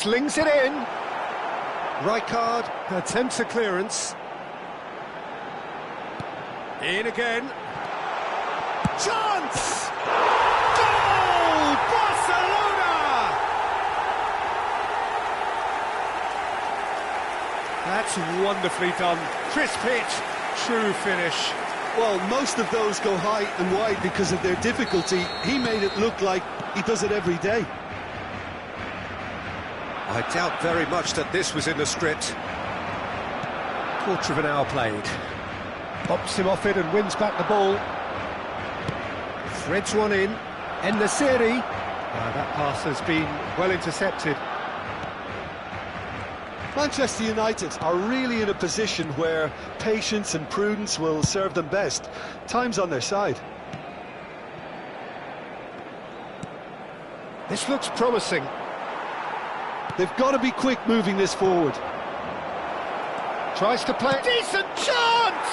Slings it in. Rijkaard attempts a clearance. In again. Chance! Goal! Barcelona! That's wonderfully done. Crisp hit, true finish. Well, most of those go high and wide because of their difficulty. He made it look like he does it every day. I doubt very much that this was in the script. Quarter of an hour played. Pops him off it and wins back the ball. Threads one in. En-Nesyri. That pass has been well intercepted. Manchester United are really in a position where patience and prudence will serve them best. Time's on their side. This looks promising. They've got to be quick moving this forward. Tries to play. Decent chance!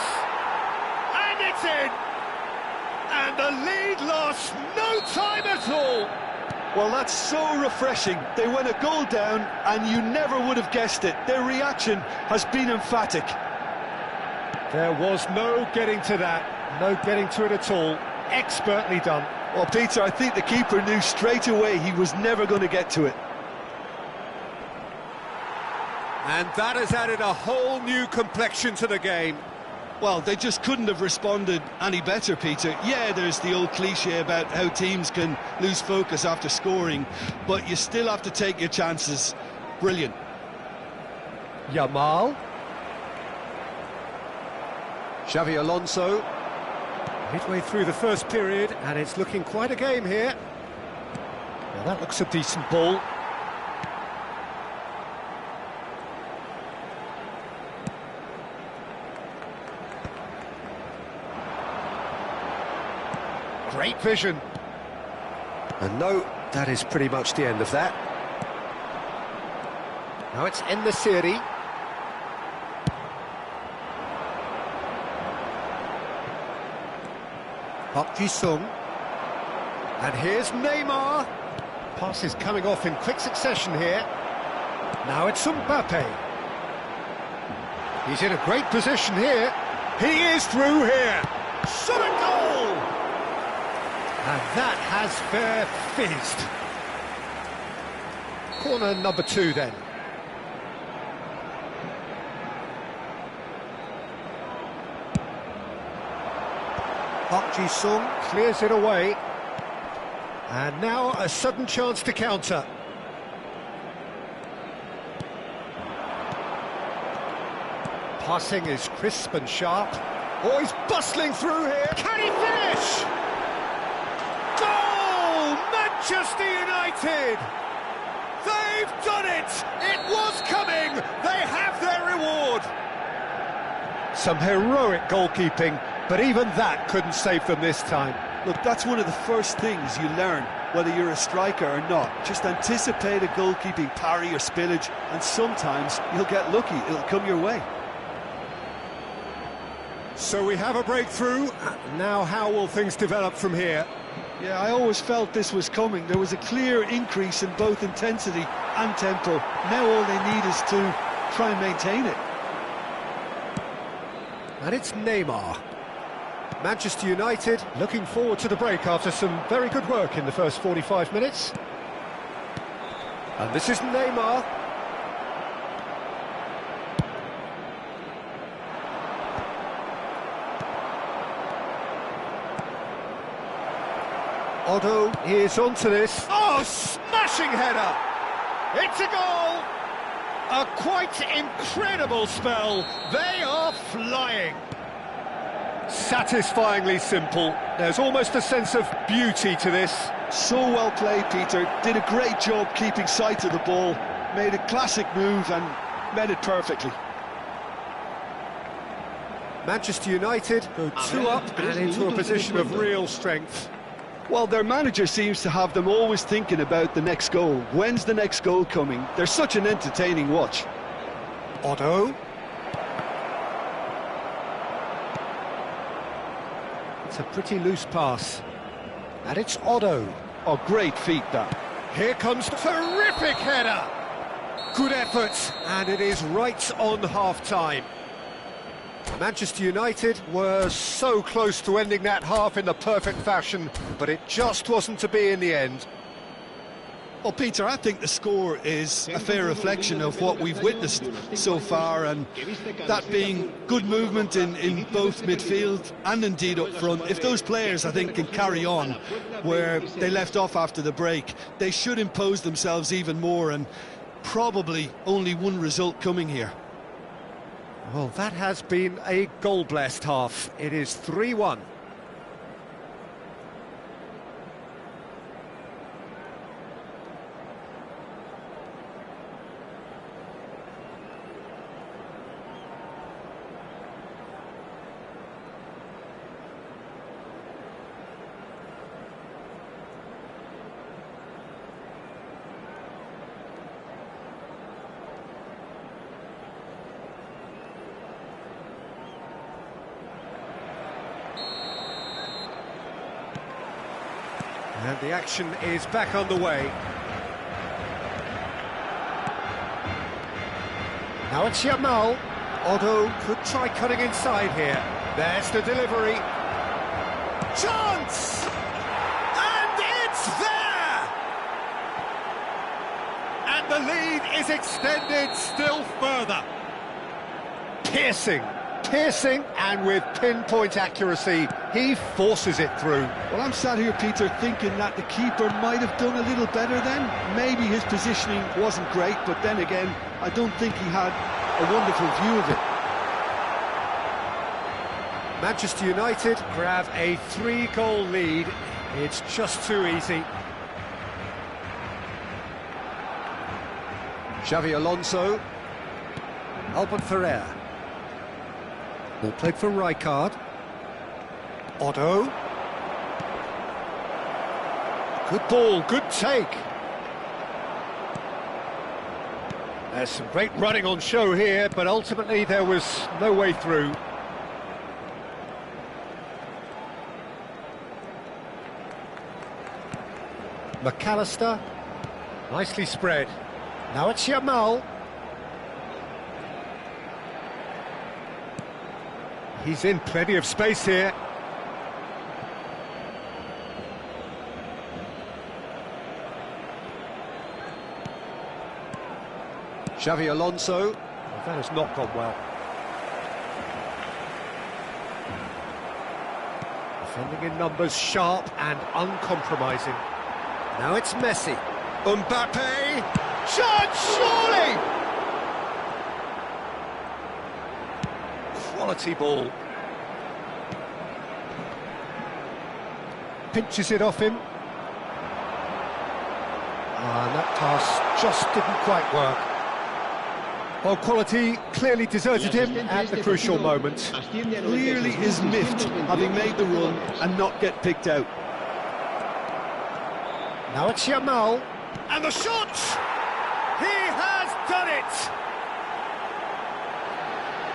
And it's in! And the lead lost no time at all! Well, that's so refreshing. They went a goal down and you never would have guessed it. Their reaction has been emphatic. There was no getting to that. No getting to it at all. Expertly done. Well, Peter, I think the keeper knew straight away he was never going to get to it. And that has added a whole new complexion to the game. Well, they just couldn't have responded any better, Peter. Yeah, there's the old cliche about how teams can lose focus after scoring, but you still have to take your chances. Brilliant. Yamal. Xavi Alonso. Midway through the first period, and it's looking quite a game here. Well, that looks a decent ball. Great vision. And no, that is pretty much the end of that. Now it's En-Nesyri. Park Ji-sung. And here's Neymar. Pass is coming off in quick succession here. Now it's Mbappe. He's in a great position here. He is through here. Shot a goal! And that has fair fizzed. Corner number 2 then. Park Ji-sung clears it away. And now a sudden chance to counter. Passing is crisp and sharp. Oh, he's bustling through here. Can he finish? Goal! Manchester United! They've done it! It was coming! They have their reward! Some heroic goalkeeping, but even that couldn't save them this time. Look, that's one of the first things you learn, whether you're a striker or not. Just anticipate a goalkeeping parry or spillage, and sometimes you'll get lucky, it'll come your way. So we have a breakthrough. Now how will things develop from here? Yeah, I always felt this was coming. There was a clear increase in both intensity and tempo. Now all they need is to try and maintain it. And it's Neymar. Manchester United looking forward to the break after some very good work in the first 45 minutes. And this is Neymar. Otto is onto this. Oh, smashing header! It's a goal! A quite incredible spell. They are flying. Satisfyingly simple. There's almost a sense of beauty to this. So well played, Peter. Did a great job keeping sight of the ball. Made a classic move and met it perfectly. Manchester United go 2 up and into a position of real strength. Well, their manager seems to have them always thinking about the next goal. When's the next goal coming? They're such an entertaining watch. Otto. It's a pretty loose pass. And it's Otto. Oh, great feat, that. Here comes the terrific header. Good effort, and it is right on half-time. Manchester United were so close to ending that half in the perfect fashion, but it just wasn't to be in the end. Well, Peter, I think the score is a fair reflection of what we've witnessed so far, and that being good movement in both midfield and indeed up front. If those players, I think, can carry on where they left off after the break, they should impose themselves even more, and probably only one result coming here. Well, that has been a goal-blessed half. It is 3-1. And the action is back underway. Now it's Yamal. Otto could try cutting inside here. There's the delivery. Chance! And it's there! And the lead is extended still further. Piercing, and with pinpoint accuracy, he forces it through. Well, I'm sat here, Peter, thinking that the keeper might have done a little better then. Maybe his positioning wasn't great, but then again, I don't think he had a wonderful view of it. Manchester United grab a 3-goal lead. It's just too easy. Xavi Alonso. Albert Ferrer. Ball played for Rijkaard. Otto. Good ball, good take. There's some great running on show here, but ultimately there was no way through. McAllister. Nicely spread. Now it's Yamal. He's in plenty of space here. Xavi Alonso. Well, that has not gone well. Defending in numbers, sharp and uncompromising. Now it's Messi. Mbappe. Chance, surely! Quality ball. Pinches it off him. And that pass just didn't quite work. Well, quality clearly deserted him at the crucial moment. Clearly is miffed having made the run and not get picked out. Now it's Yamal. And the shot! He has done it!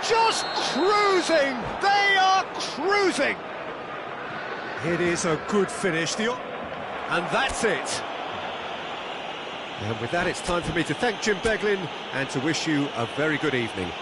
Just cruising! They are cruising! It is a good finish, and that's it. And with that, it's time for me to thank Jim Beglin and to wish you a very good evening.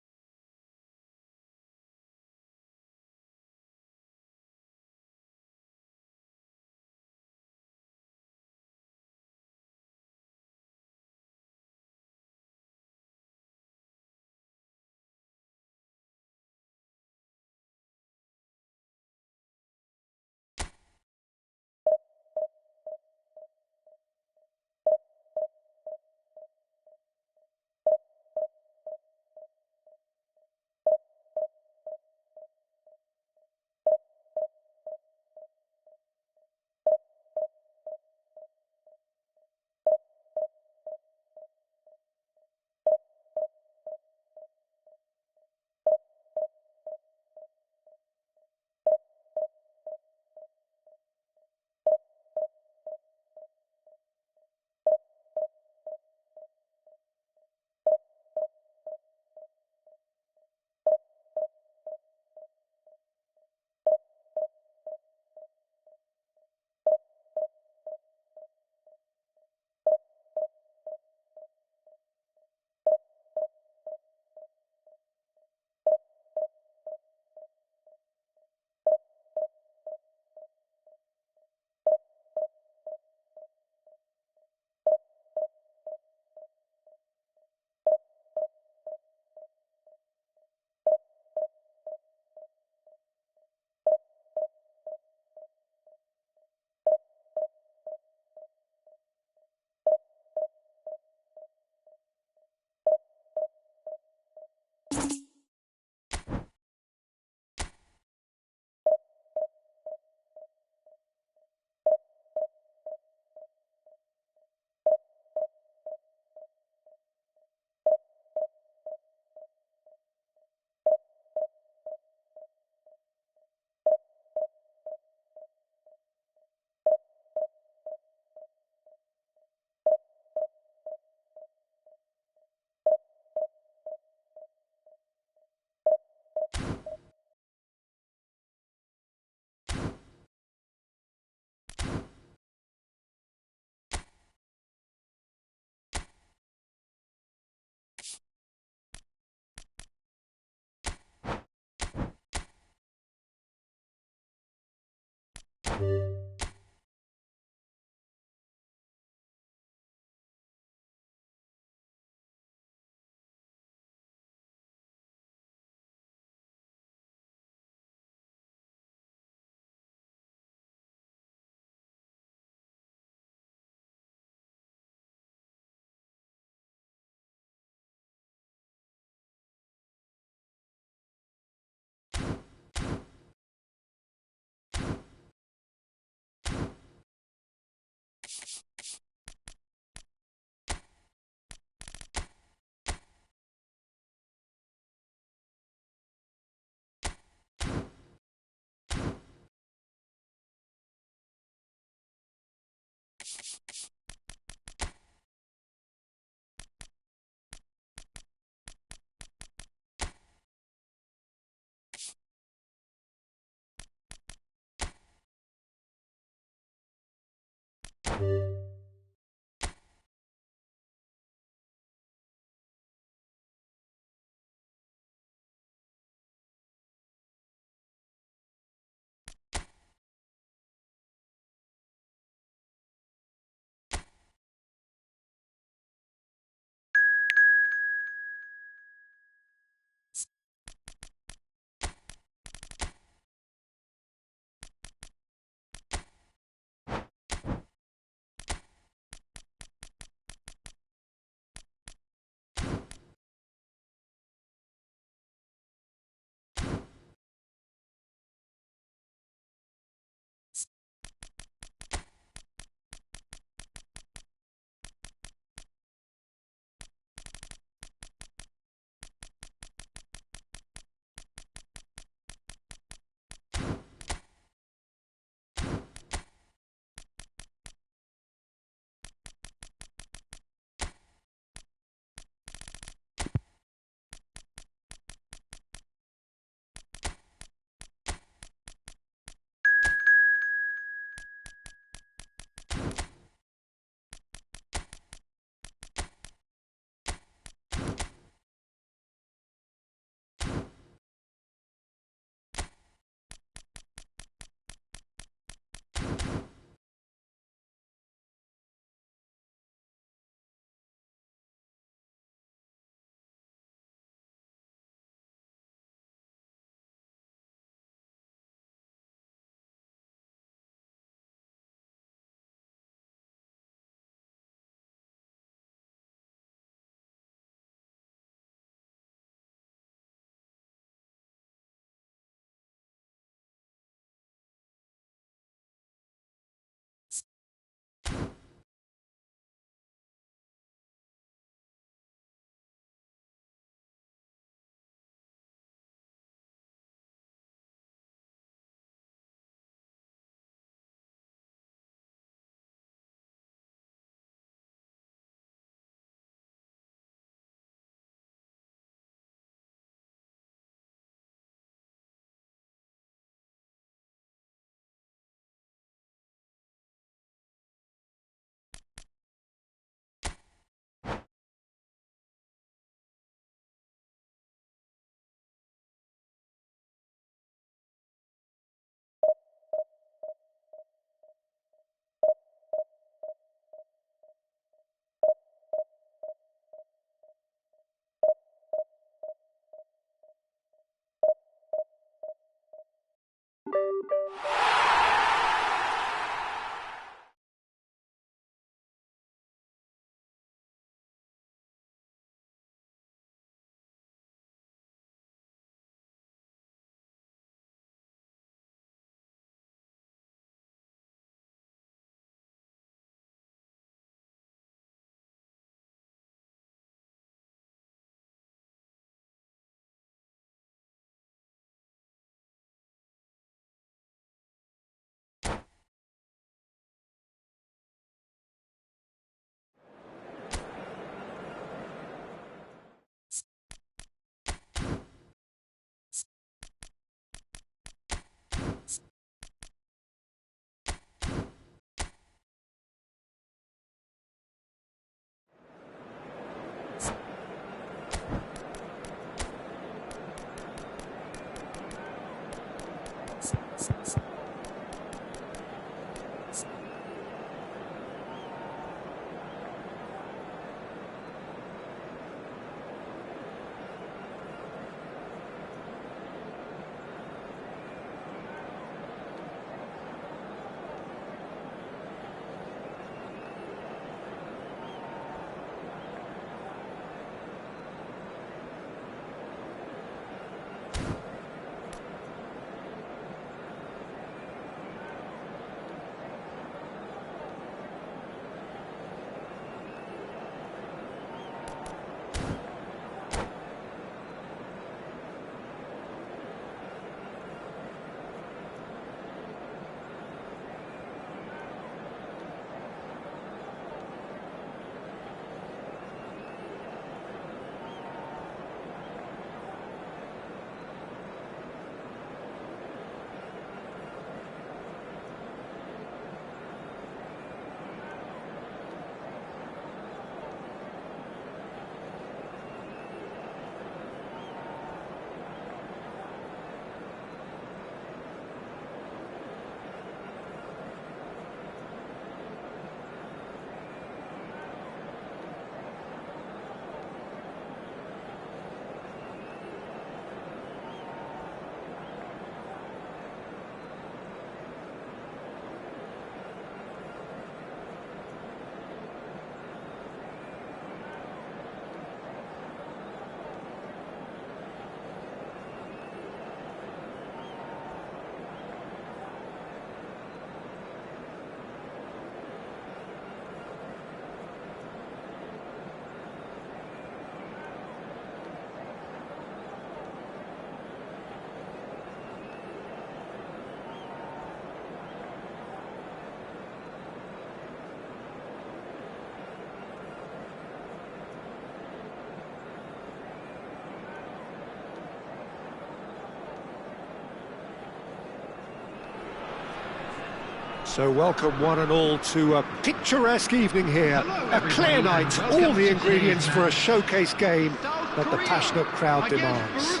So welcome one and all to a picturesque evening here. A clear night, all the ingredients for a showcase game that the passionate crowd demands.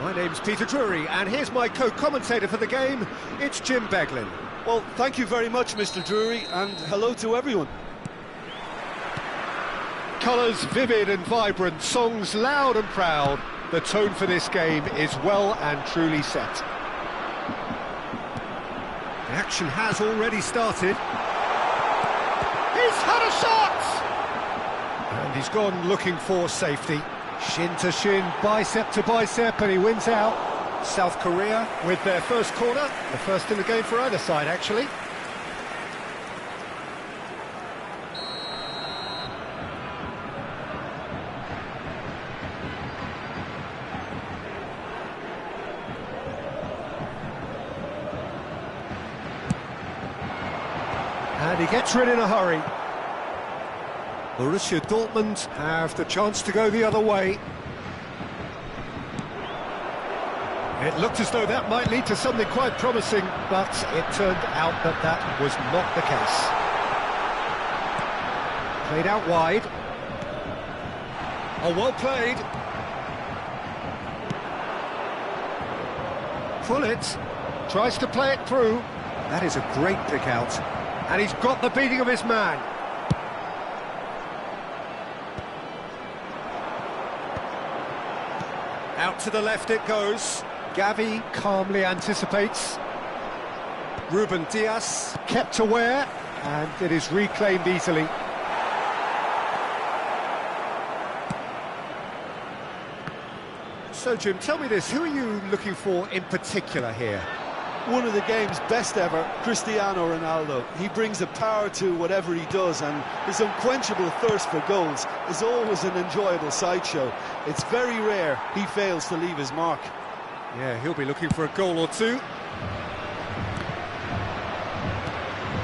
My name's Peter Drury, and here's my co-commentator for the game, it's Jim Beglin. Well, thank you very much, Mr. Drury, and hello to everyone. Colours vivid and vibrant, songs loud and proud. The tone for this game is well and truly set. The action has already started. He's had a shot! And he's gone looking for safety. Shin to shin, bicep to bicep, and he wins out. South Korea with their first corner, the first in the game for either side, actually. And he gets rid in a hurry. Borussia Dortmund have the chance to go the other way. It looked as though that might lead to something quite promising, but it turned out that that was not the case. Played out wide. Oh, well played. Pullet tries to play it through. That is a great pick out. And he's got the beating of his man. Out to the left it goes. Gavi calmly anticipates. Ruben Dias kept aware, and it is reclaimed easily. So, Jim, tell me this, who are you looking for in particular here? One of the game's best ever, Cristiano Ronaldo. He brings a power to whatever he does, and his unquenchable thirst for goals is always an enjoyable sideshow. It's very rare he fails to leave his mark. Yeah, he'll be looking for a goal or two.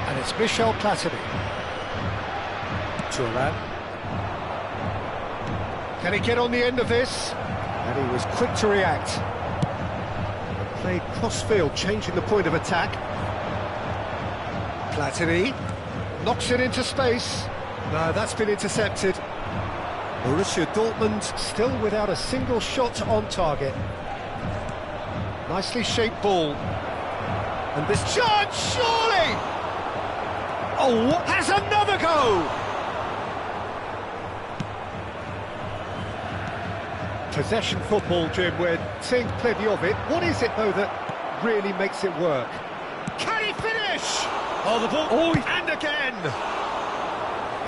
And it's Michel Platini. Thuram. Can he get on the end of this? And he was quick to react. Played cross-field, changing the point of attack. Platini knocks it into space. No, that's been intercepted. Borussia Dortmund still without a single shot on target. Nicely shaped ball. And this chance, surely! Oh, has another go! Possession football, Jim, we're seeing plenty of it. What is it, though, that really makes it work? Can he finish? Oh, the ball, and again!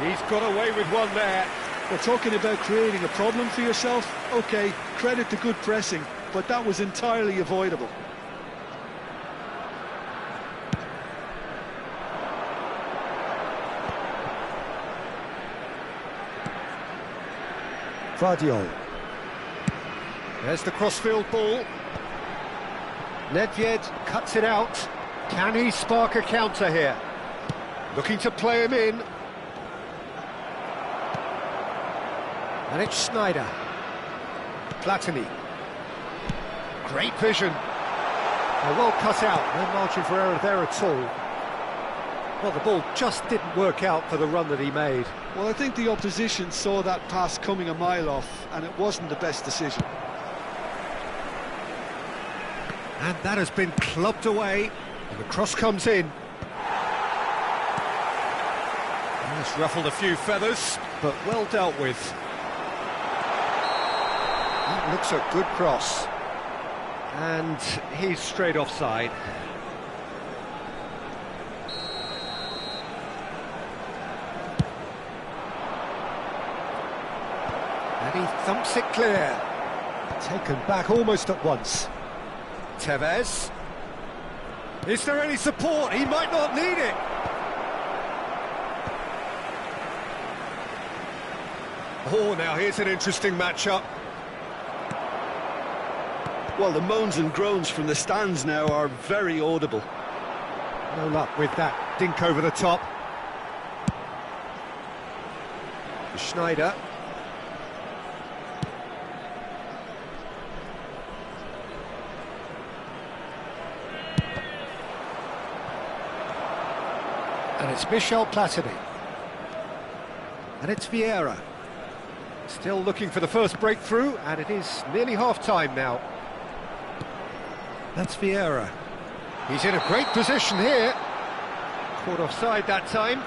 He's got away with one there. We're talking about creating a problem for yourself. OK, credit to good pressing, but that was entirely avoidable. Vardiol. There's the crossfield ball. Nedved cuts it out. Can he spark a counter here? Looking to play him in. And it's Schneider. Platini. Great vision. Well cut out, no margin for error there at all. Well, the ball just didn't work out for the run that he made. Well, I think the opposition saw that pass coming a mile off, and it wasn't the best decision. And that has been clubbed away, and the cross comes in. It's ruffled a few feathers, but well dealt with. That looks a good cross. And he's straight offside. And he thumps it clear. Taken back almost at once. Tevez. Is there any support? He might not need it. Oh, now here's an interesting matchup. Well, the moans and groans from the stands now are very audible. No luck with that dink over the top. Schneider. And it's Michel Platini. And it's Vieira. Still looking for the first breakthrough, and it is nearly half-time now. That's Vieira. He's in a great position here. Caught offside that time.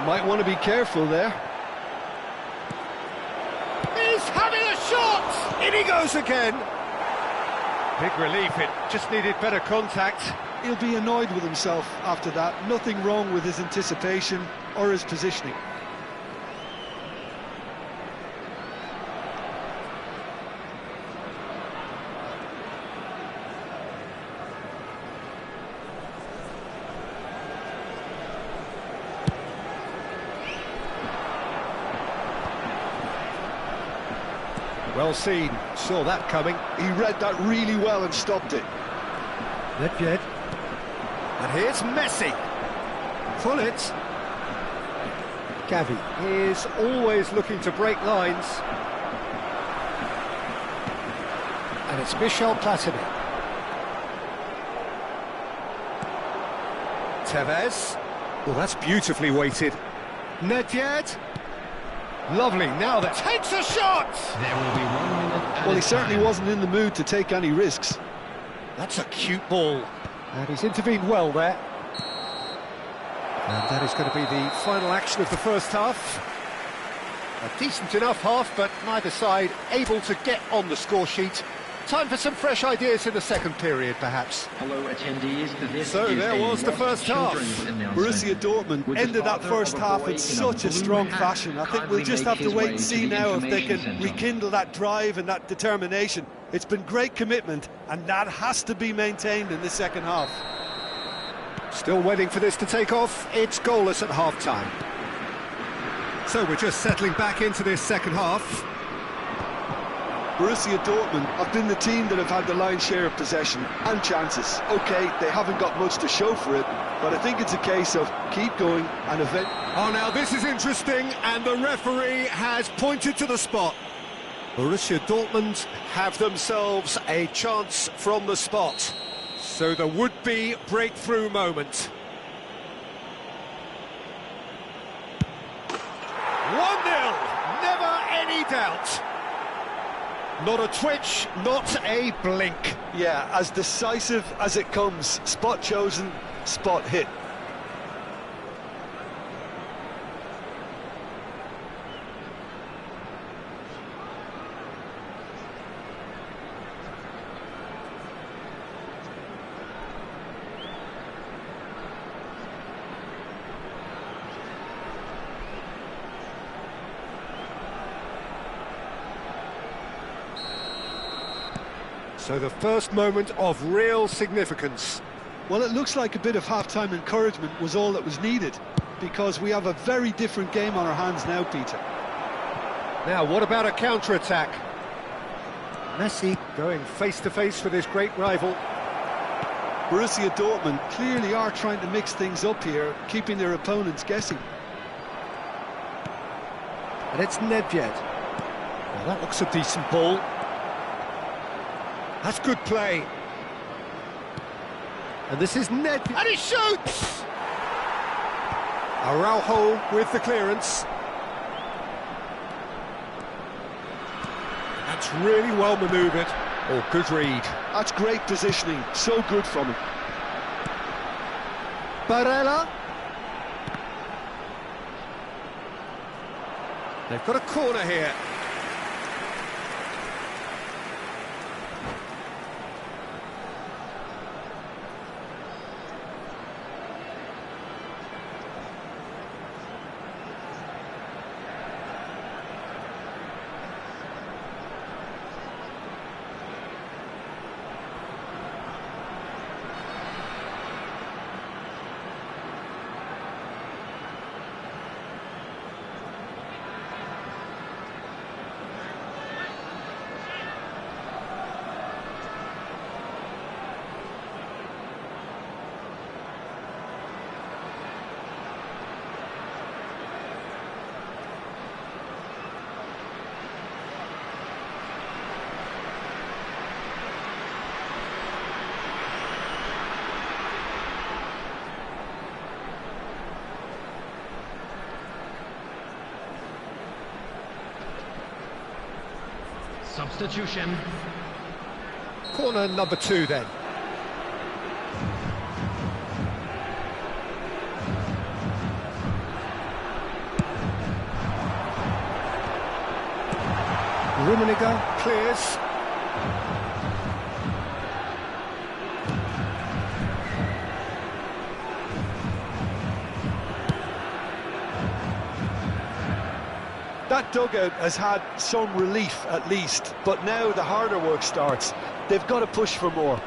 Might want to be careful there. He's having a shot! In he goes again. Big relief, it just needed better contact. He'll be annoyed with himself after that. Nothing wrong with his anticipation or his positioning. Well seen, saw that coming. He read that really well and stopped it. Nedved. And here's Messi. Full it. Gavi is always looking to break lines. And it's Michel Platini. Tevez. Well, that's beautifully weighted. Nedved. Lovely, now that takes a shot! There will be 1 minute. Well, he certainly wasn't in the mood to take any risks. That's a cute ball. And he's intervened well there. And that is going to be the final action of the first half. A decent enough half, but neither side able to get on the score sheet. Time for some fresh ideas in the second period, perhaps. Hello, attendees. So there was the first half. Borussia Dortmund ended that first half in such a strong fashion. I think we'll just have to wait and see now if they can rekindle that drive and that determination. It's been great commitment, and that has to be maintained in the second half. Still waiting for this to take off. It's goalless at half-time. So we're just settling back into this second half. Borussia Dortmund have been the team that have had the lion's share of possession and chances. OK, they haven't got much to show for it, but I think it's a case of keep going and event. Oh, now this is interesting, and the referee has pointed to the spot. Borussia Dortmund have themselves a chance from the spot. So there would be breakthrough moment. 1-0, never any doubt. Not a twitch, not a blink. Yeah, as decisive as it comes. Spot chosen, spot hit. So the first moment of real significance. Well, it looks like a bit of half-time encouragement was all that was needed, because we have a very different game on our hands now, Peter. Now, what about a counter-attack? Messi going face-to-face with his great rival. Borussia Dortmund clearly are trying to mix things up here, keeping their opponents guessing. And it's Nedved. Well, that looks a decent ball. That's good play. And this is Nedved. And he shoots! Araujo with the clearance. That's really well manoeuvred. Oh, good read. That's great positioning. So good from him. Barella. They've got a corner here. Substitution. Corner number 2 then. Rummenigge clears. That dugout has had some relief at least, but now the harder work starts. They've got to push for more.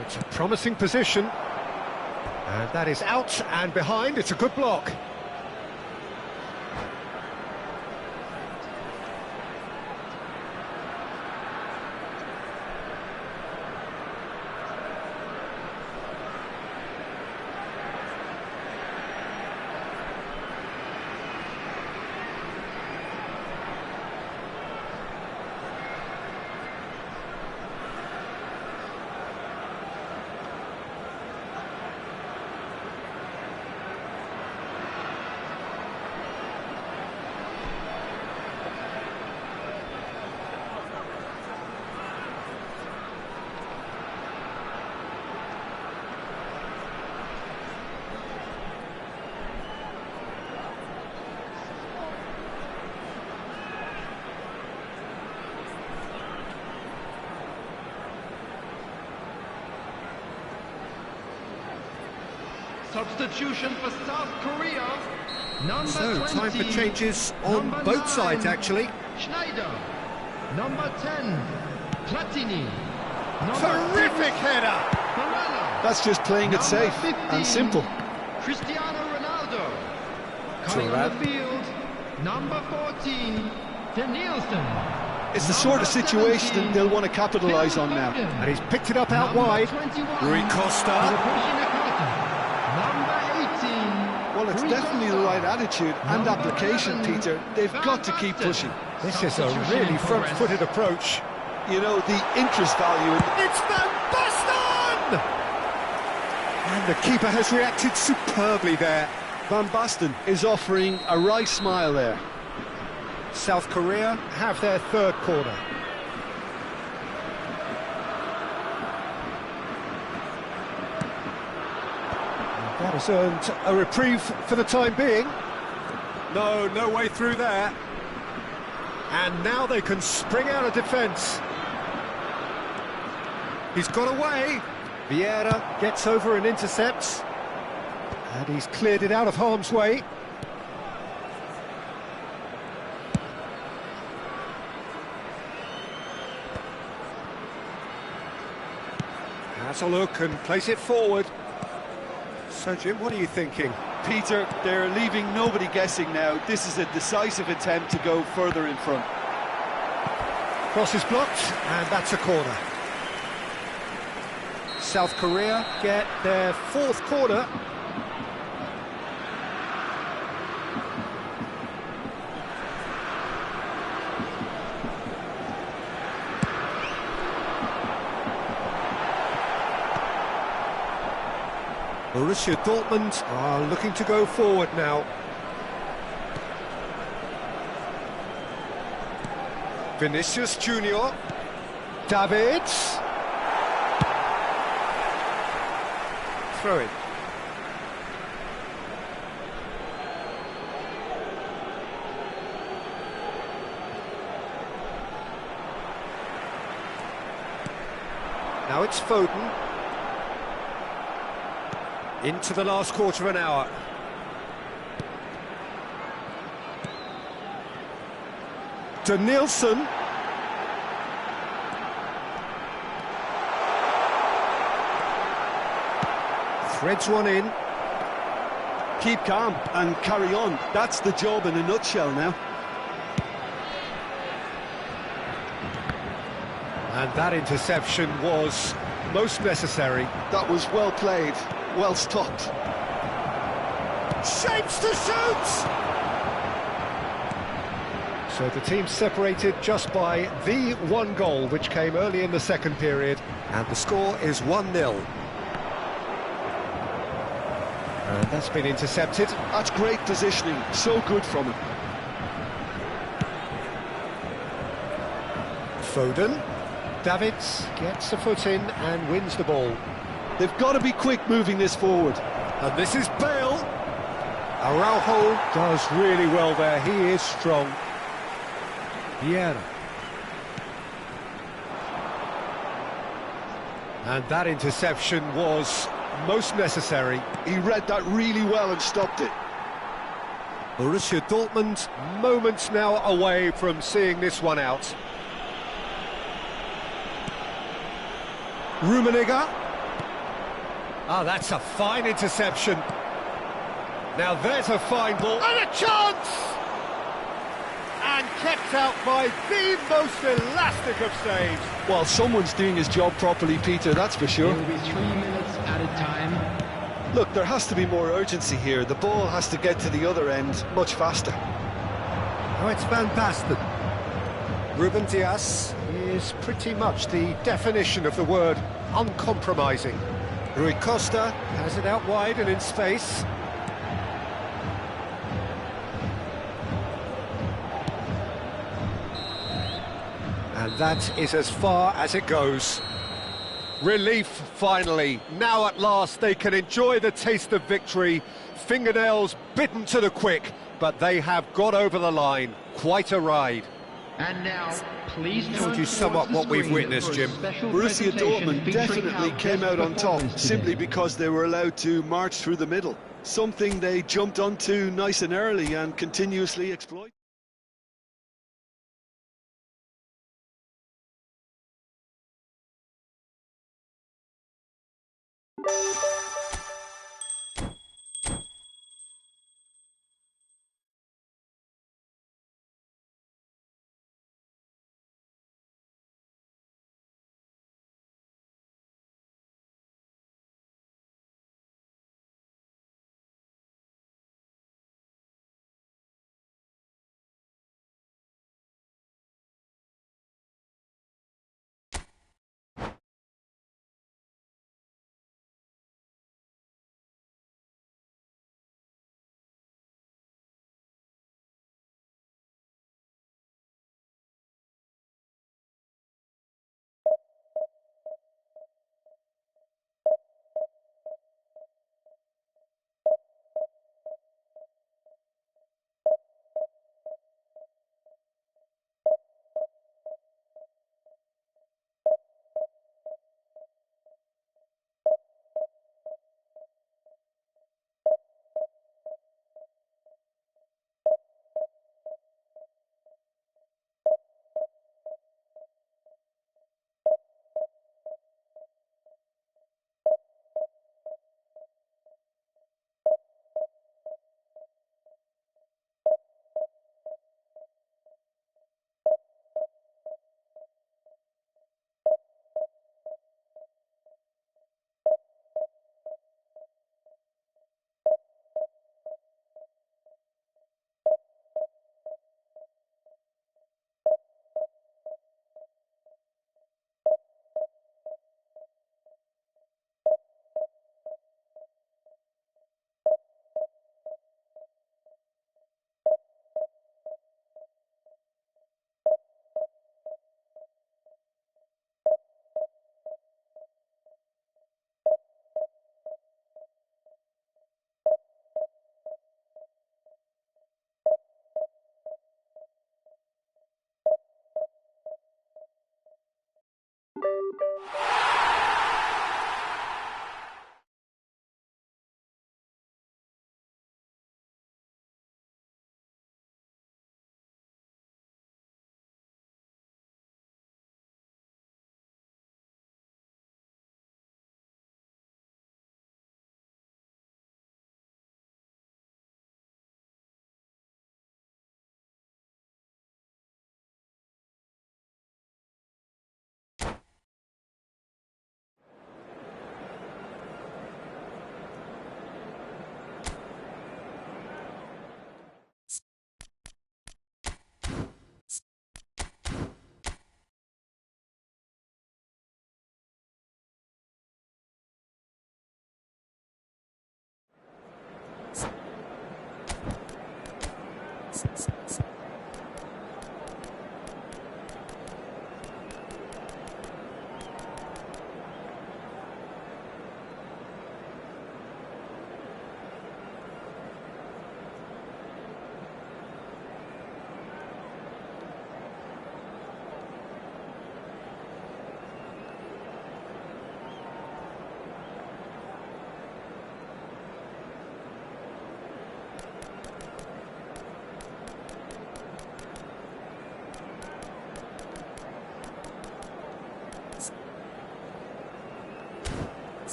It's a promising position. And that is out and behind. It's a good block. Substitution for South Korea. Number So, 20, time for changes on number both 9, sides, actually. Schneider. Number 10, Platini. Number Terrific 6, header! Barella. That's just playing it Number safe 15, and simple. Cristiano Ronaldo. Coming on the field, number 14, De Nielsen. It's the sort of situation they'll want to capitalise on now. And he's picked it up out wide. Rui Costa. Well, it's definitely the right attitude and application, Peter. They've got to keep pushing. This is a really front-footed approach. You know, the interest value in... It's Van Basten! And the keeper has reacted superbly there. Van Basten is offering a wry smile there. South Korea have their third corner. That has earned a reprieve for the time being. No way through there. And now they can spring out of defence. He's got away. Vieira gets over and intercepts. And he's cleared it out of harm's way. Has a look and plays it forward. So, Jim, what are you thinking? Peter, they're leaving nobody guessing now. This is a decisive attempt to go further in front. Cross is blocked, and that's a corner. South Korea get their fourth corner. Borussia Dortmund are looking to go forward now. Vinicius Junior. Davids. Throw it. Now it's Foden. Into the last quarter of an hour. De Nielsen. Threads one in. Keep calm and carry on. That's the job in a nutshell now. And that interception was most necessary. That was well played, well stopped. Shapes to shoot! So the team separated just by the one goal, which came early in the second period, and the score is 1-0. And that's been intercepted. That's great positioning, so good from him. Foden. Davids gets a foot in and wins the ball. They've got to be quick moving this forward. And this is Bale. Araujo does really well there. He is strong. Vieira. And that interception was most necessary. He read that really well and stopped it. Borussia Dortmund moments now away from seeing this one out. Rummenigge. Ah, that's a fine interception. Now there's a fine ball. And a chance! And kept out by the most elastic of saves. Well, someone's doing his job properly, Peter, that's for sure. There will be 3 minutes added time. Look, there has to be more urgency here. The ball has to get to the other end much faster. Oh, it's Van Basten. Ruben Dias is pretty much the definition of the word uncompromising. Rui Costa has it out wide and in space. And that is as far as it goes. Relief, finally. Now at last they can enjoy the taste of victory. Fingernails bitten to the quick, but they have got over the line. Quite a ride. And now, please Would you sum up what we've witnessed, Jim? Borussia Dortmund definitely came out on top simply because they were allowed to march through the middle. Something they jumped onto nice and early and continuously exploit.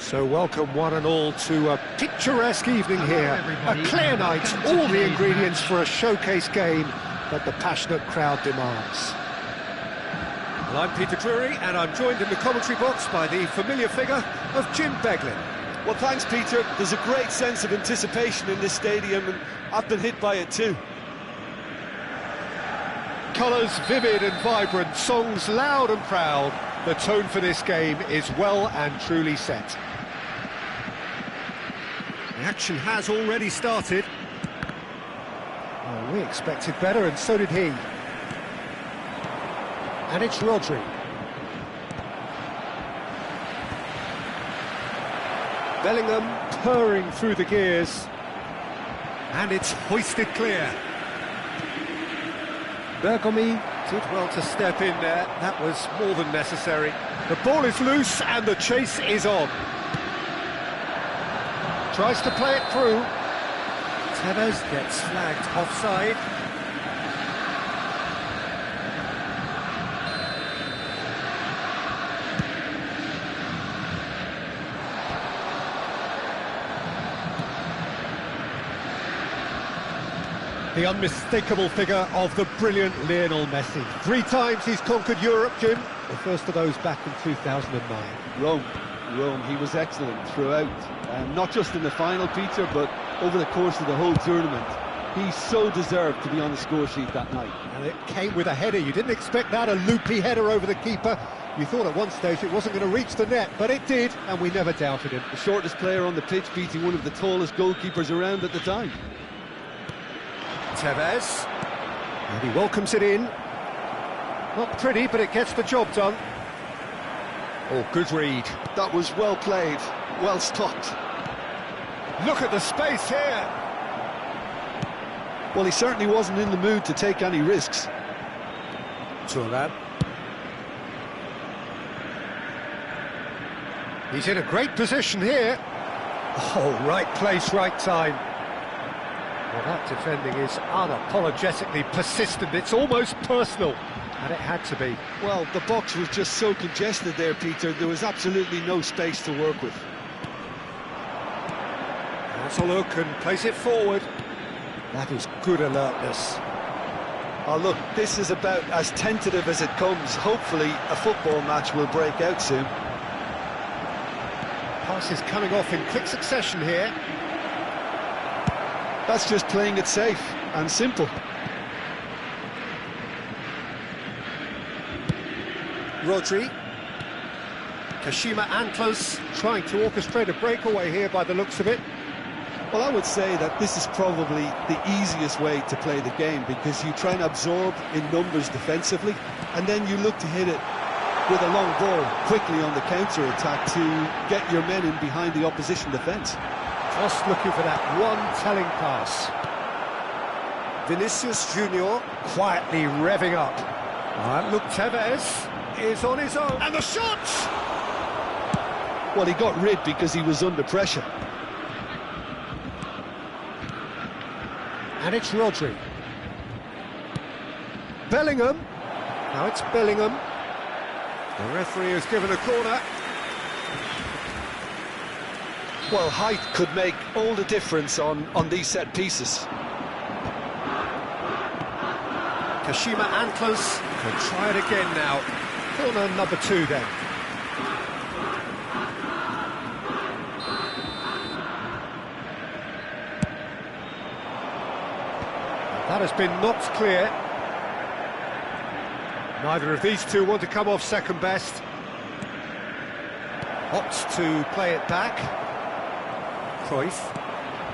So welcome one and all to a picturesque evening here. A clear night, all the ingredients for a showcase game that the passionate crowd demands. Well, I'm Peter Drury, and I'm joined in the commentary box by the familiar figure of Jim Beglin. Well, thanks, Peter. There's a great sense of anticipation in this stadium, and I've been hit by it too. Colours vivid and vibrant, songs loud and proud. The tone for this game is well and truly set. The action has already started. Oh, we expected better, and so did he. And it's Rodri. Bellingham purring through the gears. And it's hoisted clear. Bergomi did well to step in there. That was more than necessary. The ball is loose and the chase is on. Tries to play it through. Tevez gets flagged offside. The unmistakable figure of the brilliant Lionel Messi. 3 times he's conquered Europe, Jim. The first of those back in 2009. Rome, he was excellent throughout. Not just in the final, Peter, but over the course of the whole tournament. He so deserved to be on the score sheet that night. And it came with a header. You didn't expect that, a loopy header over the keeper. You thought at one stage it wasn't going to reach the net, but it did, and we never doubted him. The shortest player on the pitch beating one of the tallest goalkeepers around at the time. Tevez, and he welcomes it in. Not pretty, but it gets the job done. Oh, good read. That was well played, well stopped. Look at the space here. Well, he certainly wasn't in the mood to take any risks. Turan. He's in a great position here. Oh, right place, right time. Well, that defending is unapologetically persistent. It's almost personal, and it had to be. Well, the box was just so congested there, Peter. There was absolutely no space to work with. That's a look and place it forward. That is good alertness. Oh, look, this is about as tentative as it comes. Hopefully, a football match will break out soon. Pass is coming off in quick succession here. That's just playing it safe and simple. Rodri. Kashima Antlers trying to orchestrate a breakaway here by the looks of it. Well, I would say that this is probably the easiest way to play the game, because you try and absorb in numbers defensively, and then you look to hit it with a long ball quickly on the counter-attack to get your men in behind the opposition defence. Just looking for that one telling pass. Vinicius Junior quietly revving up. And look, Tevez is on his own. And the shot! Well, he got rid because he was under pressure. And it's Rodri. Bellingham. Now it's Bellingham. The referee has given a corner. Well, height could make all the difference on these set pieces. Kashima Antlers can try it again now. Corner number 2 then. That has been knocked clear. Neither of these two want to come off second best. Opts to play it back. Cruyff.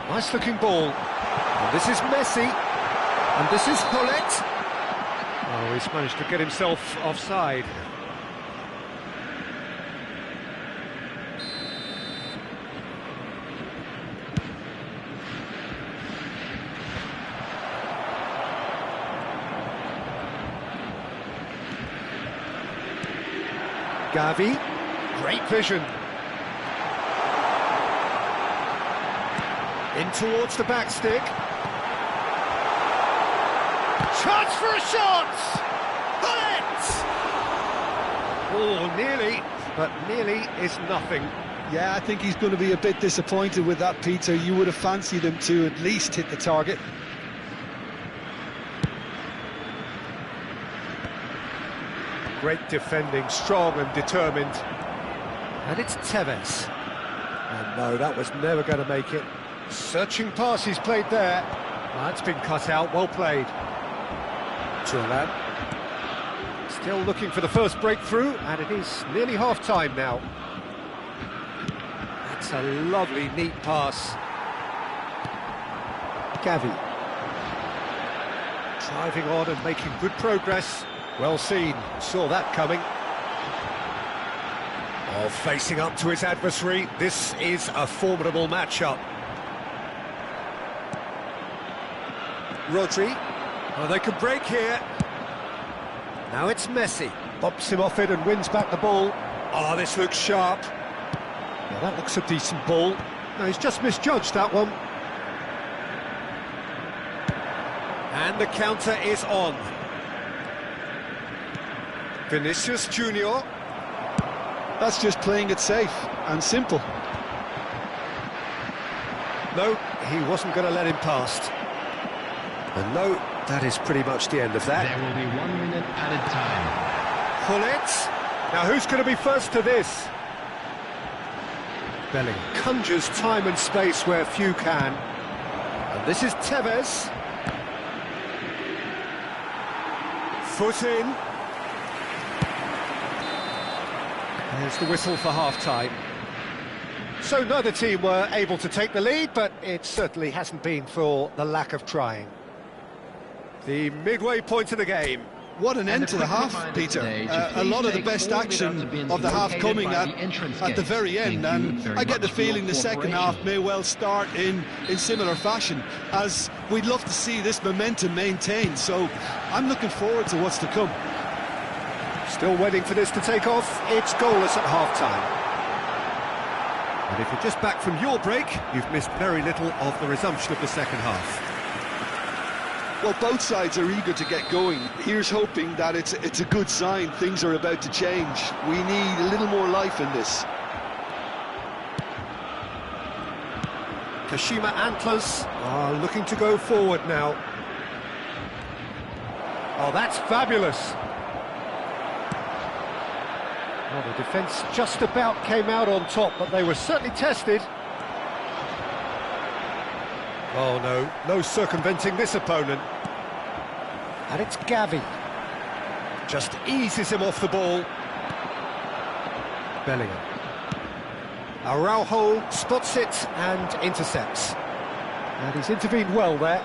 Nice looking ball. And this is Messi. And this is Paulette. Oh, he's managed to get himself offside. Gavi, great vision. In towards the back stick. Chance for a shot! Bullet! Oh, nearly, but nearly is nothing. Yeah, I think he's going to be a bit disappointed with that, Peter. You would have fancied him to at least hit the target. Great defending, strong and determined. And it's Tevez. And no, that was never going to make it. Searching pass he's played there. That's been cut out, well played. Turan. Still looking for the first breakthrough, and it is nearly half-time now. That's a lovely, neat pass. Gavi. Driving on and making good progress. Well seen, saw that coming. Oh, facing up to his adversary, this is a formidable matchup. Rodri. Oh, they could break here. Now it's Messi. Bops him off it and wins back the ball. Oh, this looks sharp. Now that looks a decent ball. No, he's just misjudged that one. And the counter is on. Vinicius Junior. That's just playing it safe and simple. No, he wasn't going to let him past. And no, that is pretty much the end of that. There will be 1 minute added time. Hullet. Now who's going to be first to this? Bellingham conjures time and space where few can. And this is Tevez. Foot in. There's the whistle for half-time. So neither team were able to take the lead, but it certainly hasn't been for the lack of trying. The midway point of the game. What an end to the half, Peter. A lot of the best action of the half coming at the very end, and I get the feeling the second half may well start in similar fashion, as we'd love to see this momentum maintained, so I'm looking forward to what's to come. Still waiting for this to take off. It's goalless at half-time. And if you're just back from your break, you've missed very little of the resumption of the second half. Well, both sides are eager to get going. Here's hoping that it's a good sign. Things are about to change. We need a little more life in this. Kashima Antlers are looking to go forward now. Oh, that's fabulous. Well, the defence just about came out on top, but they were certainly tested. Oh no, no circumventing this opponent. And it's Gavi. Just eases him off the ball. Bellingham. Araujo spots it and intercepts. And he's intervened well there.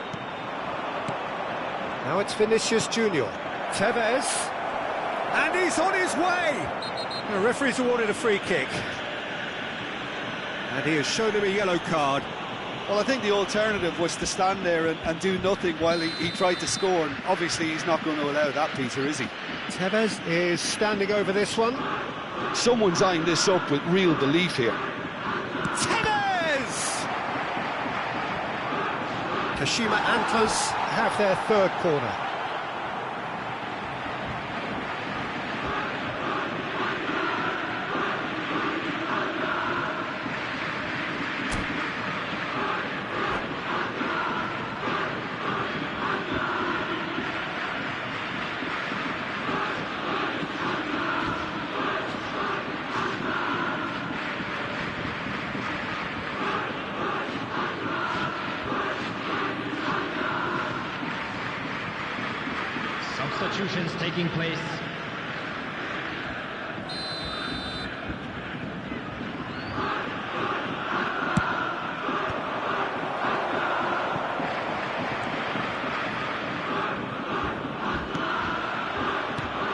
Now it's Vinicius Junior. Tevez. And he's on his way! The referee's awarded a free kick. And he has shown him a yellow card. Well, I think the alternative was to stand there and do nothing while he tried to score, and obviously he's not going to allow that, Peter, is he? Tevez is standing over this one. Someone's eyeing this up with real belief here. Tevez! Kashima Antlers have their third corner. Substitutions taking place.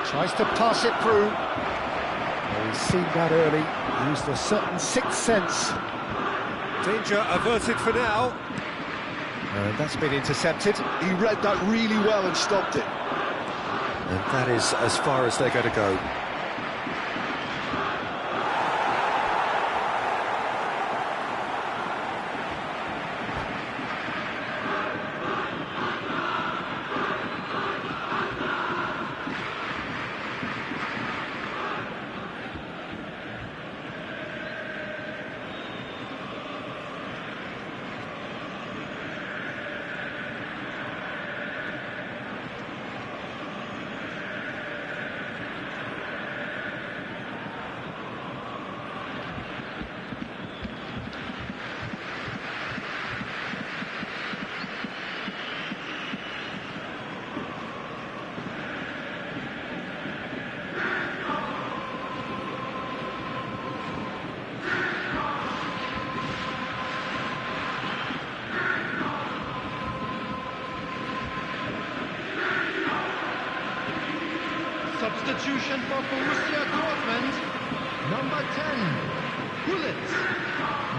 Tries to pass it through. Well, he's seen that early, used a certain sixth sense. Danger averted for now. And that's been intercepted. He read that really well and stopped it. And that is as far as they're going to go. for Borussia Dortmund, number 10, Gullit.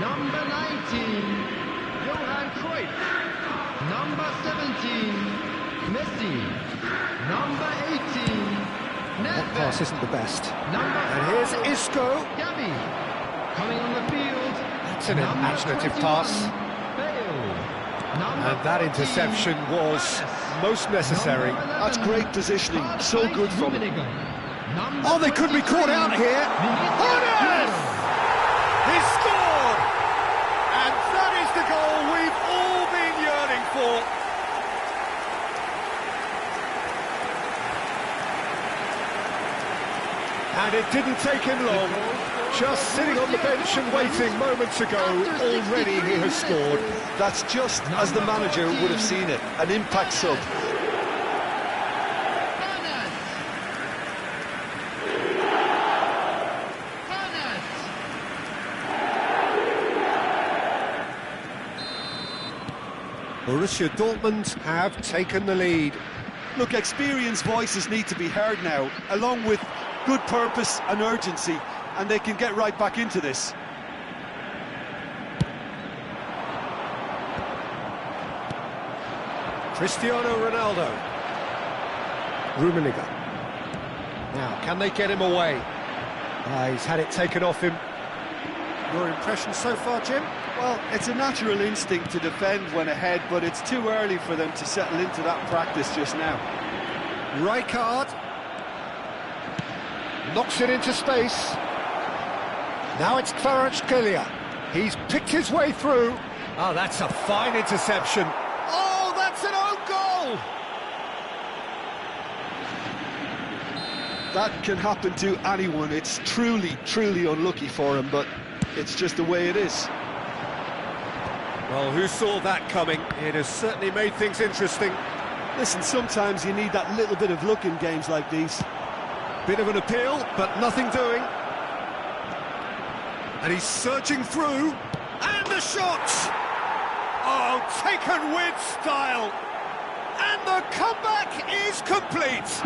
Number 19, Johan Cruyff. Number 17, Messi. Number 18, That pass isn't the best. Number And here's 12, Isco. Gavi. Coming on the field, That's an number imaginative 21, pass. Bale. Number And that 14, interception was most necessary. Number 11, That's great positioning, so good from him. Number Oh, they could be caught out here. Hones! He scored! And that is the goal we've all been yearning for. And it didn't take him long. Just sitting on the bench and waiting moments ago, already he has scored. That's just as the manager would have seen it, an impact sub. Borussia Dortmund have taken the lead. Look, experienced voices need to be heard now, along with good purpose and urgency, and they can get right back into this. Cristiano Ronaldo. Rummenigge. Now, can they get him away? He's had it taken off him. Your impression so far, Jim? Well, it's a natural instinct to defend when ahead, but it's too early for them to settle into that practice just now. Rijkaard. Knocks it into space. Now it's Kvaratskhelia. He's picked his way through. Oh, that's a fine interception. Oh, that's an own goal! That can happen to anyone. It's truly, truly unlucky for him, but it's just the way it is. Well, who saw that coming? It has certainly made things interesting. Listen, sometimes you need that little bit of luck in games like these. Bit of an appeal, but nothing doing. And he's surging through. And the shot! Oh, taken with style. And the comeback is complete.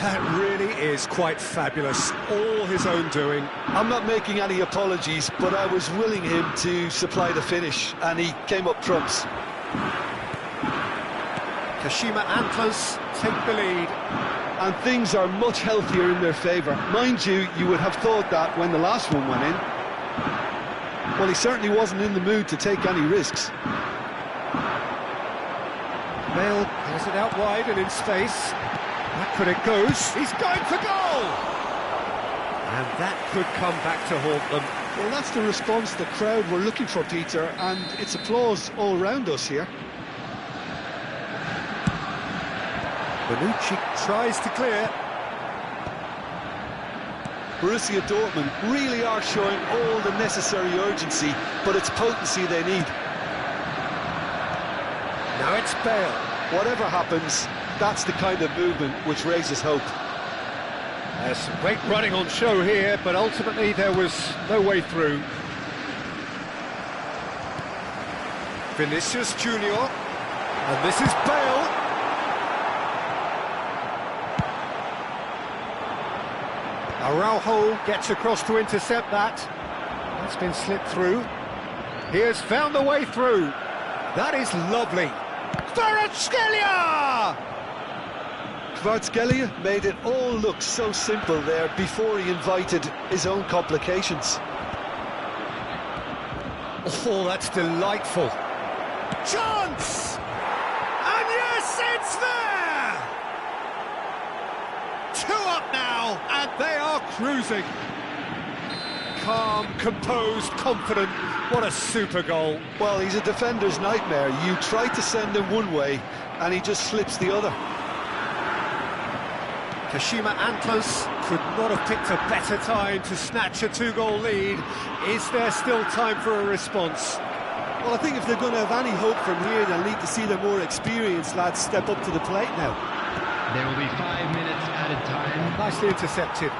That really is quite fabulous. All his own doing. I'm not making any apologies, but I was willing him to supply the finish, and he came up trumps. Kashima Antlers take the lead. And things are much healthier in their favour. Mind you, you would have thought that when the last one went in. Well, he certainly wasn't in the mood to take any risks. Bale has it out wide and in space. Back it goes. He's going for goal! And that could come back to haunt them. Well, that's the response the crowd were looking for, Peter, and it's applause all around us here. Bonucci tries to clear. Borussia Dortmund really are showing all the necessary urgency, but it's potency they need. Now it's Bale. Whatever happens, that's the kind of movement which raises hope. There's some great running on show here, but ultimately there was no way through. Vinicius Junior, and this is Bale. Araujo gets across to intercept that. That's been slipped through. He has found the way through. That is lovely. Kvaratskhelia! Kvaratskhelia made it all look so simple there before he invited his own complications. Oh, that's delightful. Chance! And yes, it's there! 2 up now, and they are cruising. Calm, composed, confident. What a super goal. Well, he's a defender's nightmare. You try to send him one way, and he just slips the other. Kashima Antlers could not have picked a better time to snatch a 2-goal lead. Is there still time for a response? Well, I think if they're going to have any hope from here, they'll need to see the more experienced lads step up to the plate now. There will be 5 minutes added time. Nicely intercepted.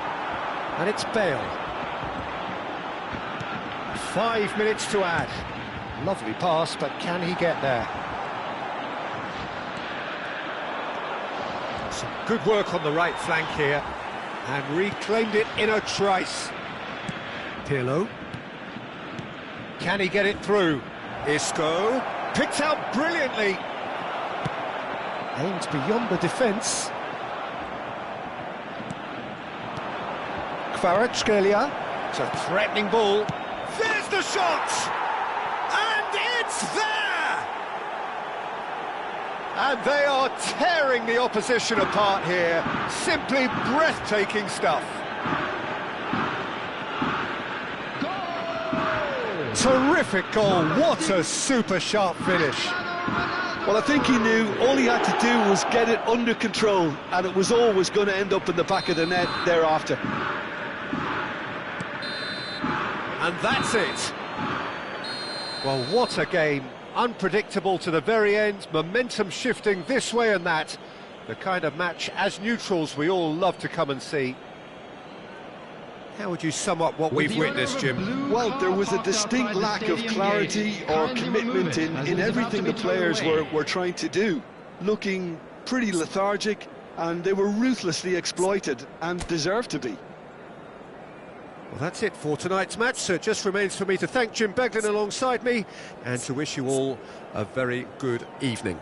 And it's Bale. 5 minutes to add. Lovely pass, but can he get there? Some good work on the right flank here. And reclaimed it in a trice. Pirlo. Can he get it through? Isco. Picked out brilliantly. Aimed beyond the defence. Kvaratskhelia. It's a threatening ball. There's the shot! And it's there! And they are tearing the opposition apart here. Simply breathtaking stuff. Terrific goal. What a super sharp finish. Well, I think he knew all he had to do was get it under control, and it was always going to end up in the back of the net thereafter. And that's it. Well, what a game. Unpredictable to the very end, momentum shifting this way and that. The kind of match, as neutrals, we all love to come and see. How would you sum up what we've witnessed, Jim? Well, there was a distinct lack of clarity or commitment in everything the players were trying to do. Looking pretty lethargic, and they were ruthlessly exploited and deserved to be. Well, that's it for tonight's match, so it just remains for me to thank Jim Beglin alongside me and to wish you all a very good evening.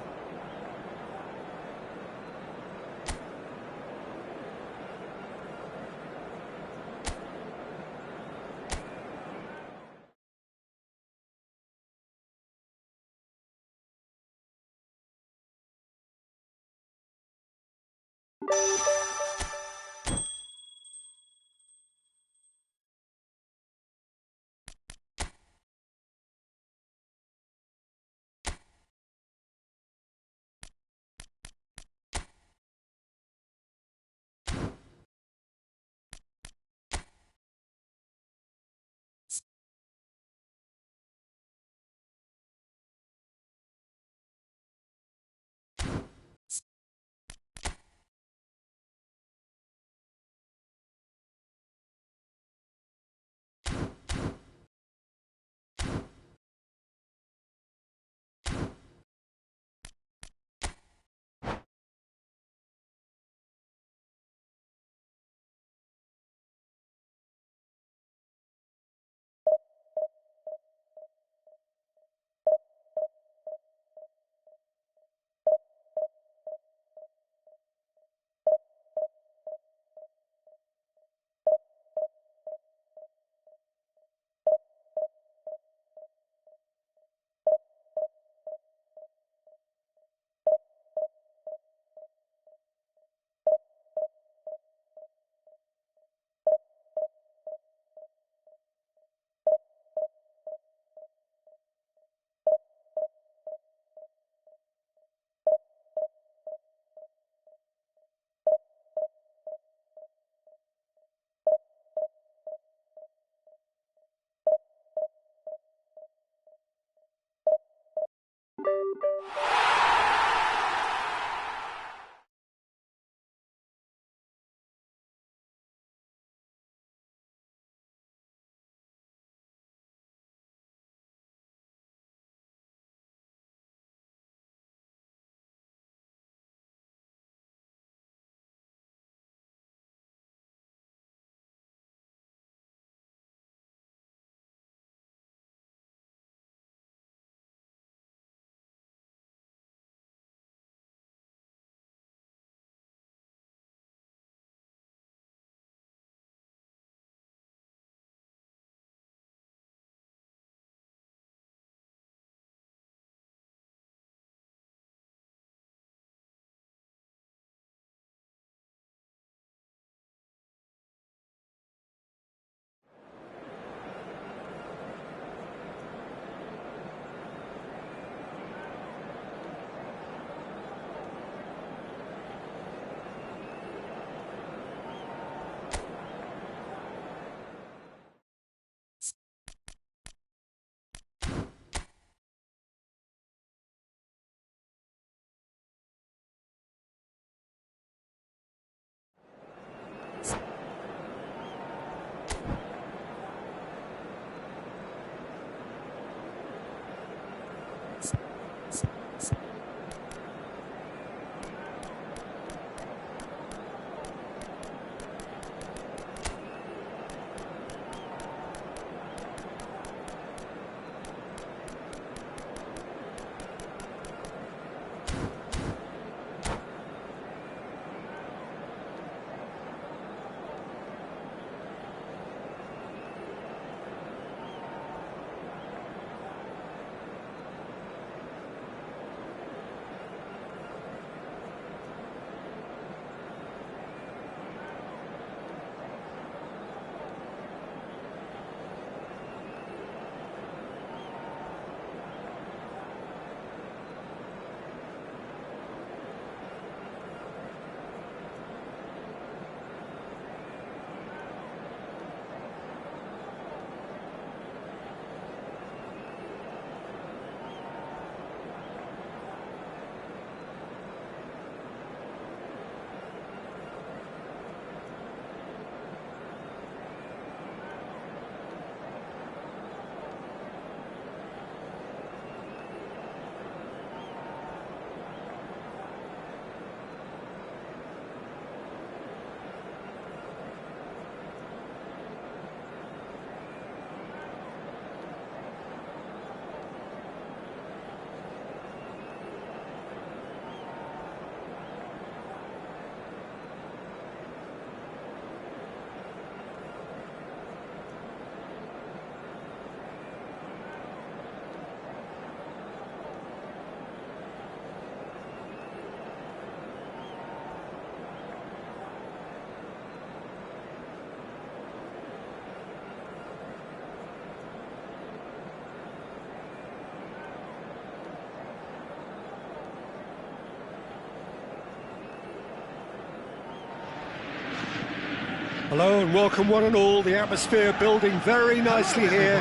Hello and welcome one and all. The atmosphere building very nicely here.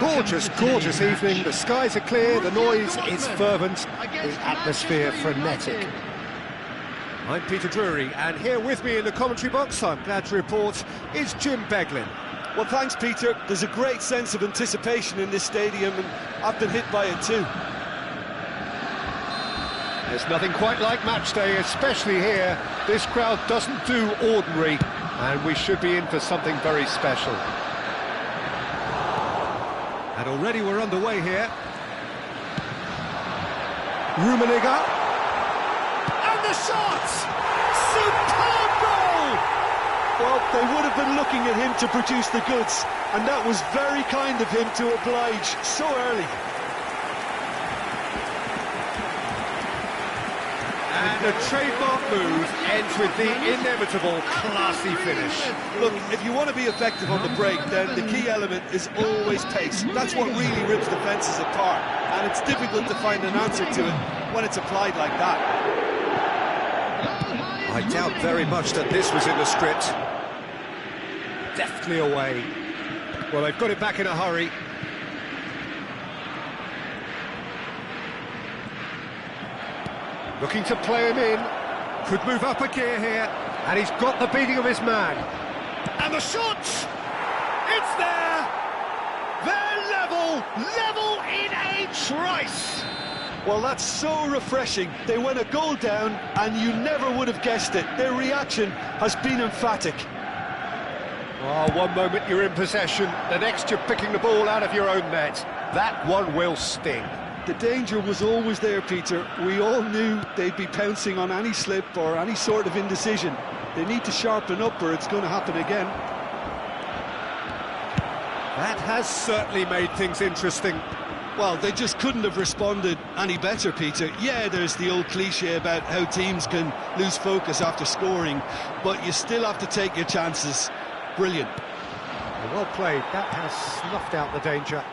Gorgeous, gorgeous evening. The skies are clear, the noise is fervent, the atmosphere frenetic. I'm Peter Drury, and here with me in the commentary box, I'm glad to report, is Jim Beglin. Well, thanks, Peter. There's a great sense of anticipation in this stadium, and I've been hit by it too. There's nothing quite like match day, especially here. This crowd doesn't do ordinary, and we should be in for something very special. And already we're underway here. Rummenigge. And the shot! Superb goal! Well, they would have been looking at him to produce the goods, and that was very kind of him to oblige so early. And a trademark move ends with the inevitable classy finish. Look, if you want to be effective on the break, then the key element is always pace. That's what really rips defences apart, and it's difficult to find an answer to it when it's applied like that. I doubt very much that this was in the script. Deftly away. Well, they've got it back in a hurry. Looking to play him in. Could move up a gear here. And he's got the beating of his man. And the shot! It's there! They're level! Level in a trice! Well, that's so refreshing. They went a goal down, and you never would have guessed it. Their reaction has been emphatic. Oh, one moment you're in possession, the next you're picking the ball out of your own net. That one will sting. The danger was always there, Peter. We all knew they'd be pouncing on any slip or any sort of indecision. They need to sharpen up or it's going to happen again. That has certainly made things interesting. Well, they just couldn't have responded any better, Peter. Yeah, there's the old cliche about how teams can lose focus after scoring, but you still have to take your chances. Brilliant. Well played. That has snuffed out the danger.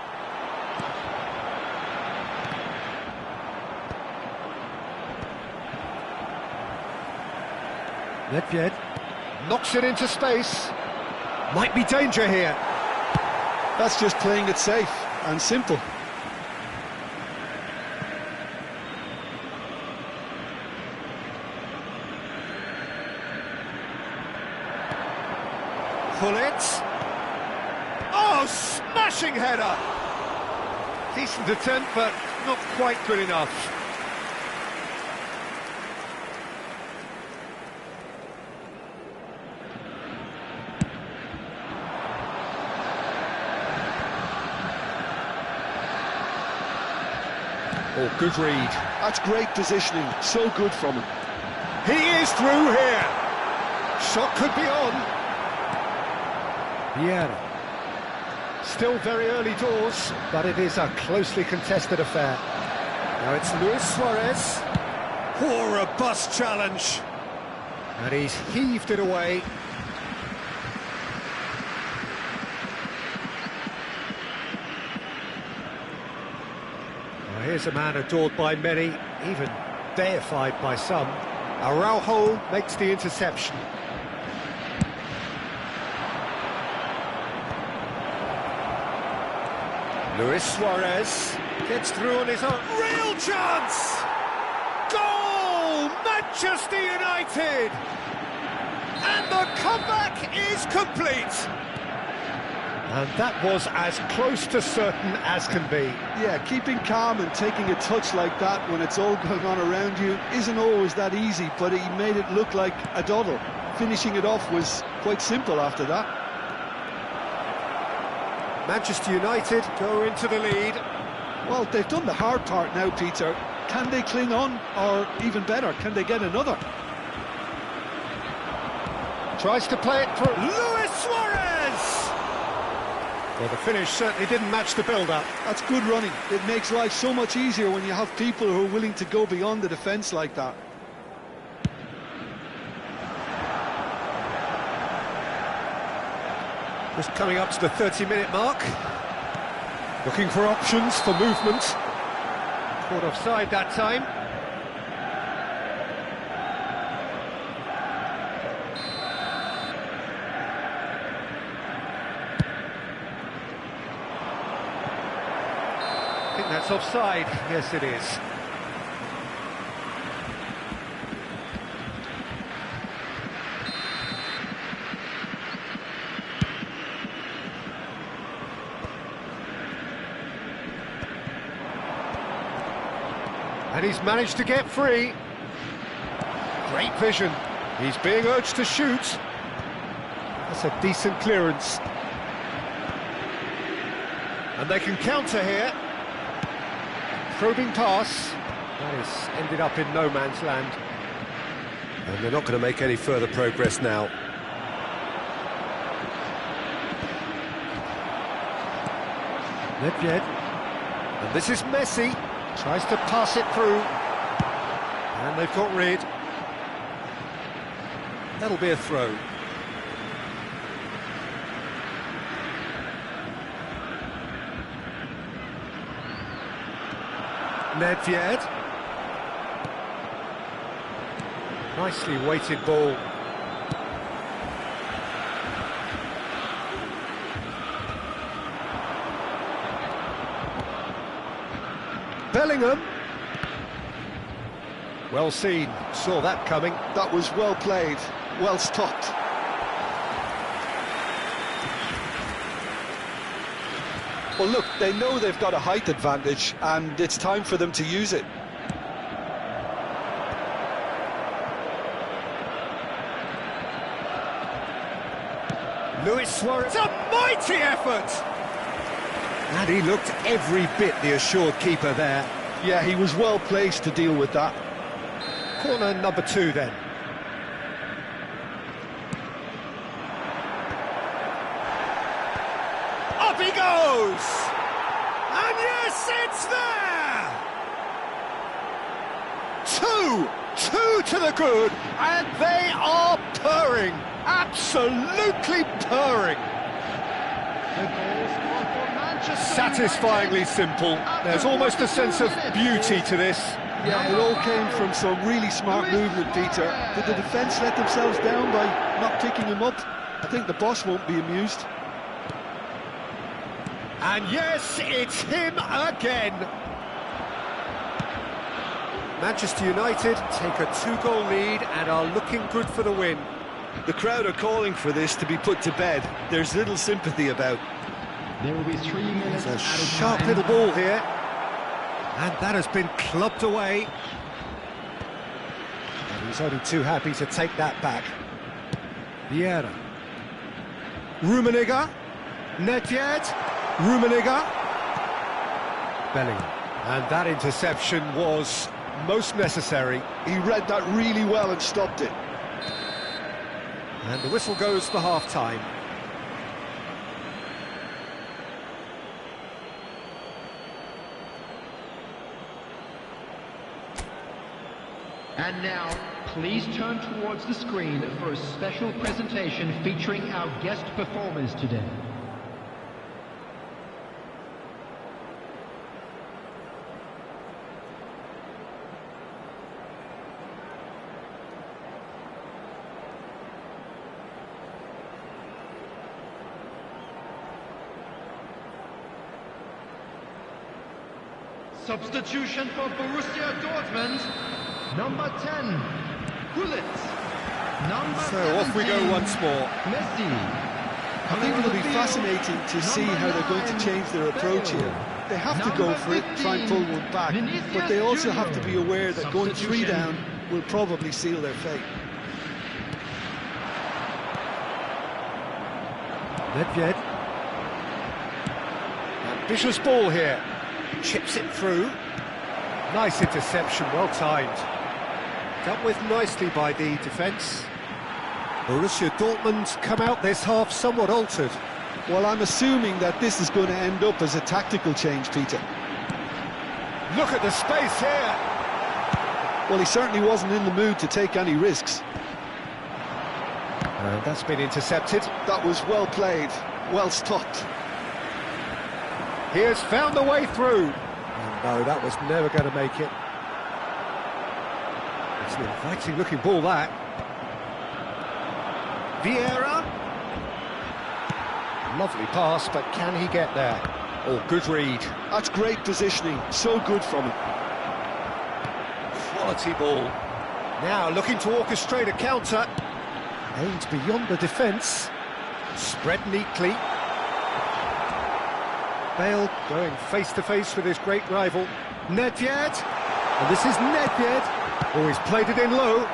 Nedved knocks it into space. Might be danger here. That's just playing it safe and simple. Pull it. Oh, smashing header. Decent attempt, but not quite good enough. Oh, good read. That's great positioning, so good from him. He is through here. Shot could be on. Yeah. Still very early doors, but it is a closely contested affair. Now it's Luis Suarez. Oh, a robust challenge. And he's heaved it away. Well, here's a man adored by many, even deified by some. Araujo makes the interception. Luis Suarez gets through on his own. Real chance! Goal! Manchester United! And the comeback is complete! And that was as close to certain as can be. Yeah, keeping calm and taking a touch like that when it's all going on around you isn't always that easy, but he made it look like a doddle. Finishing it off was quite simple after that. Manchester United go into the lead. Well, they've done the hard part now, Peter. Can they cling on, or even better, can they get another? Tries to play it for Luis Suarez! Well, the finish certainly didn't match the build-up. That's good running. It makes life so much easier when you have people who are willing to go beyond the defence like that. Just coming up to the 30-minute mark. Looking for options for movement. Caught offside that time. think that's offside. Yes, it is. And he's managed to get free. Great vision. He's being urged to shoot. That's a decent clearance. And they can counter here. Probing pass. That has ended up in no man's land. And they're not going to make any further progress now. Nedved. And this is Messi. Tries to pass it through. And they've got rid. That'll be a throw. Nedved. Nicely weighted ball. Bellingham. Well seen, saw that coming. That was well played, well stopped. Well, look, they know they've got a height advantage, and it's time for them to use it. Luis Suarez, a mighty effort! And he looked every bit the assured keeper there. Yeah, he was well placed to deal with that. Corner number 2 then. Up he goes! And yes, it's there! 2 to the good, and they are purring, absolutely purring. Satisfyingly simple. There's almost a sense of beauty to this. Yeah, it all came from some really smart movement, Peter. Did the defence let themselves down by not picking him up? I think the boss won't be amused. And yes, it's him again. Manchester United take a 2-goal lead and are looking good for the win. The crowd are calling for this to be put to bed. There's little sympathy about. There will be 3 minutes. There's a sharp little ball here. And that has been clubbed away. And he's only too happy to take that back. Vieira. Rummenigge. Nedved. Rummenigge. Bellingham. And that interception was most necessary. He read that really well and stopped it. And the whistle goes for half-time. And now, please turn towards the screen for a special presentation featuring our guest performers today. Substitution for Borussia Dortmund. Number 10, Gullit. Number So off we go 17, once more. Messi. I think it'll be fascinating to see how they're going to change their approach here. They have to go for it, try and pull one back, but they also have to be aware that going 3 down will probably seal their fate. Nedved. Ambitious ball here. Chips it through. Nice interception, well timed. Dealt with nicely by the defence. Borussia Dortmund come out this half somewhat altered. Well, I'm assuming that this is going to end up as a tactical change, Peter. Look at the space here. Well, he certainly wasn't in the mood to take any risks. And that's been intercepted. That was well played, well stopped. He has found a way through. And no, that was never going to make it. It's an inviting looking ball, that. Vieira. Lovely pass, but can he get there? Oh, good read. That's great positioning, so good from him. Quality ball. Now looking to orchestrate a counter. Aimed beyond the defence. Spread neatly. Bale going face-to-face with his great rival. Nedved. And this is Nedved. Oh, he's played it in low.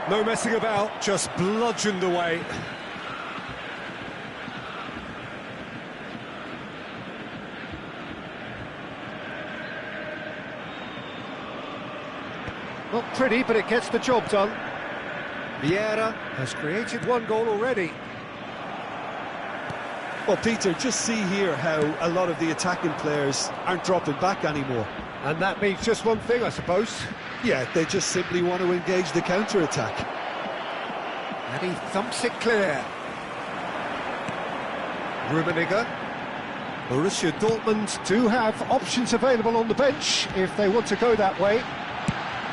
No messing about, just bludgeoned away. Not pretty, but it gets the job done. Vieira has created one goal already. Well, Peter, just see here how a lot of the attacking players aren't dropping back anymore. And that means just one thing, I suppose. Yeah, they just simply want to engage the counter-attack. And he thumps it clear. Rummenigge. Borussia Dortmund do have options available on the bench if they want to go that way.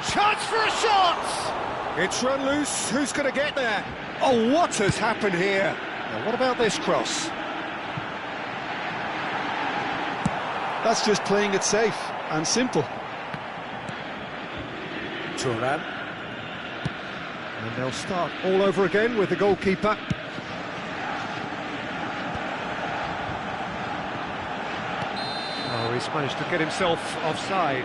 Chance for a shot! It's run loose, who's going to get there? Oh, what has happened here? Now, what about this cross? That's just playing it safe and simple. Thuram. And they'll start all over again with the goalkeeper. Oh, he's managed to get himself offside.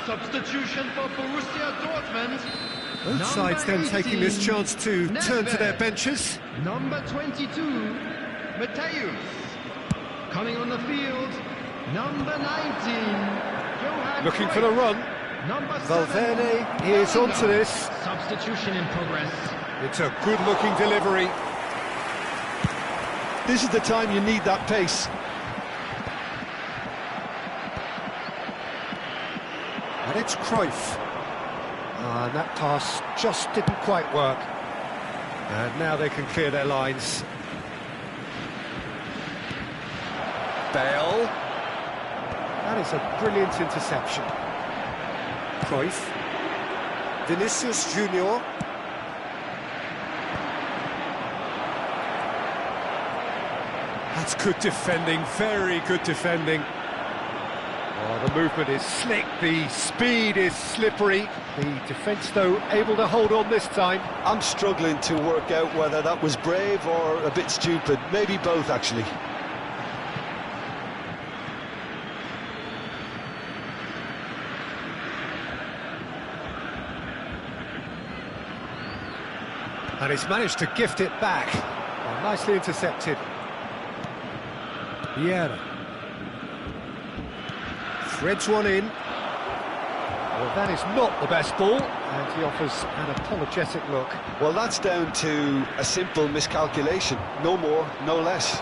Substitution for Borussia Dortmund. Both sides then taking this chance to turn to their benches. Number 22, Matthäus. Coming on the field, number 19, Johan Looking Cruyff. for the run. Number 7, Valverde is onto this. Substitution in progress. It's a good-looking delivery. This is the time you need that pace. And it's Cruyff. And that pass just didn't quite work. And now they can clear their lines. Bale. That is a brilliant interception. Cruyff. Vinicius Junior. That's good defending, very good defending. Oh, the movement is slick, the speed is slippery. The defence, though, able to hold on this time. I'm struggling to work out whether that was brave or a bit stupid. Maybe both, actually. And he's managed to gift it back. Oh, nicely intercepted. Vieira. Threads one in. Well, that is not the best ball, and he offers an apologetic look. Well, that's down to a simple miscalculation. No more, no less.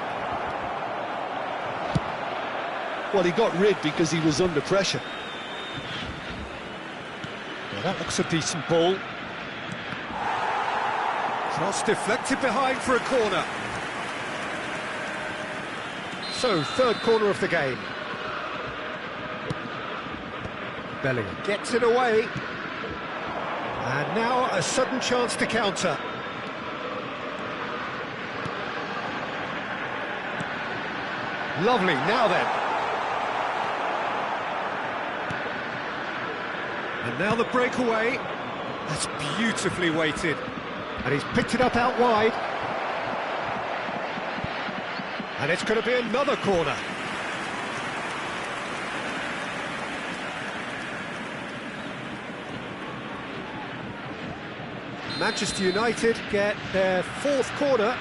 Well, he got rid because he was under pressure. Well, that looks a decent ball. Cross deflected behind for a corner. So, third corner of the game. Bellingham gets it away. And now a sudden chance to counter. Lovely, now then. And now the breakaway. That's beautifully weighted. And he's picked it up out wide. And it's going to be another corner. Manchester United get their fourth corner.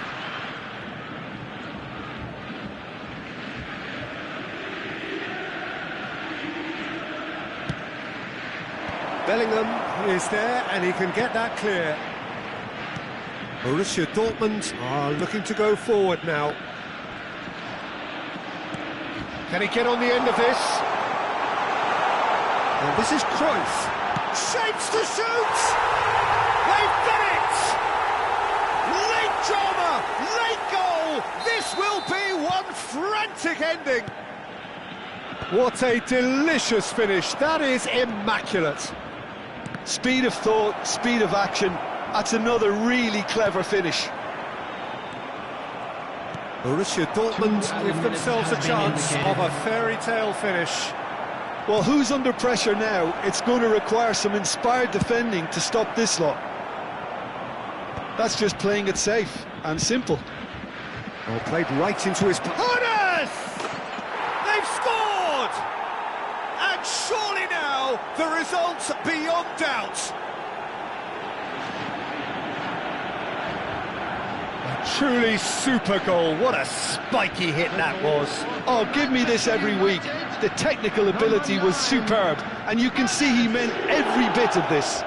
Bellingham is there and he can get that clear. Borussia Dortmund are looking to go forward now. Can he get on the end of this? And this is Cruyff. Shapes to shoot! They've done it! Late drama, late goal! This will be one frantic ending. What a delicious finish. That is immaculate. Speed of thought, speed of action. That's another really clever finish. Borussia Dortmund give themselves a chance of a fairy tale finish. Well, who's under pressure now? It's going to require some inspired defending to stop this lot. That's just playing it safe and simple. Oh, played right into his... Honours! They've scored! And surely now, the result's beyond doubt. A truly super goal. What a spiky hit that was. Oh, give me this every week. The technical ability was superb, and you can see he meant every bit of this.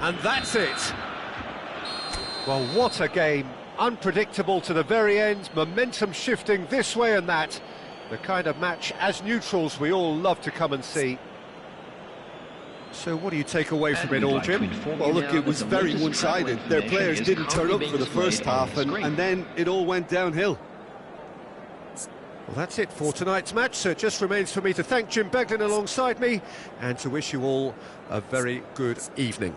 And that's it. Well, what a game. Unpredictable to the very end, momentum shifting this way and that. The kind of match, as neutrals, we all love to come and see. So what do you take away from it all, Jim? Well, look, it was very one-sided. Their players didn't turn up for the first half, and then it all went downhill. Well, that's it for tonight's match, so it just remains for me to thank Jim Beglin alongside me and to wish you all a very good evening.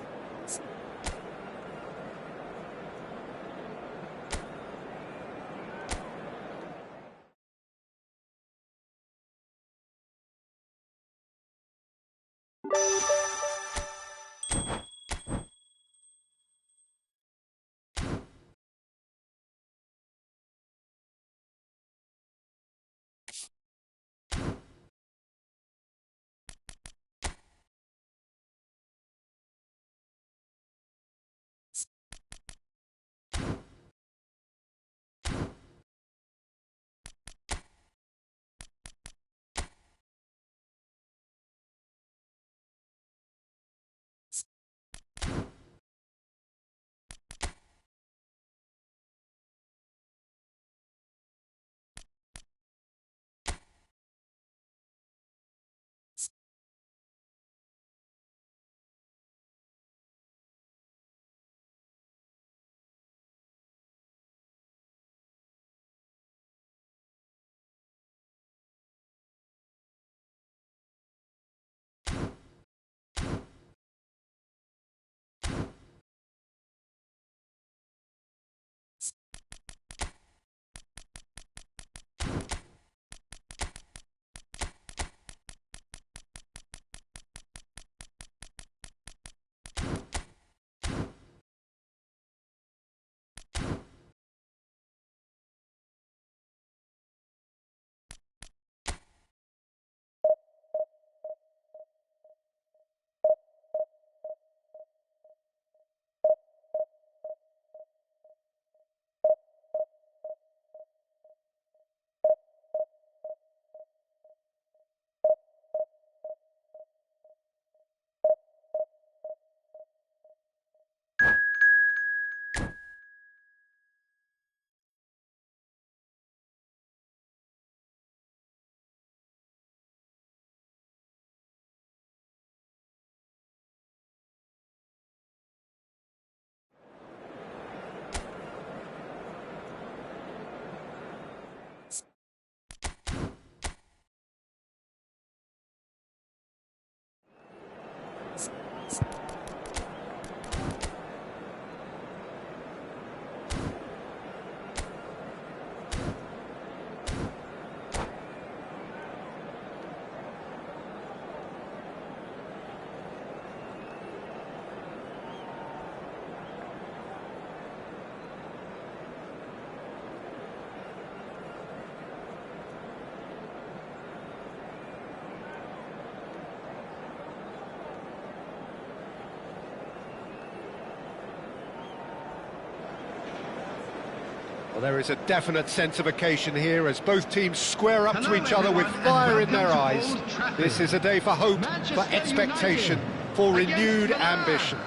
Well, there is a definite sense of occasion here as both teams square up to each other with fire in their eyes. This is a day for hope, for expectation, for renewed ambition.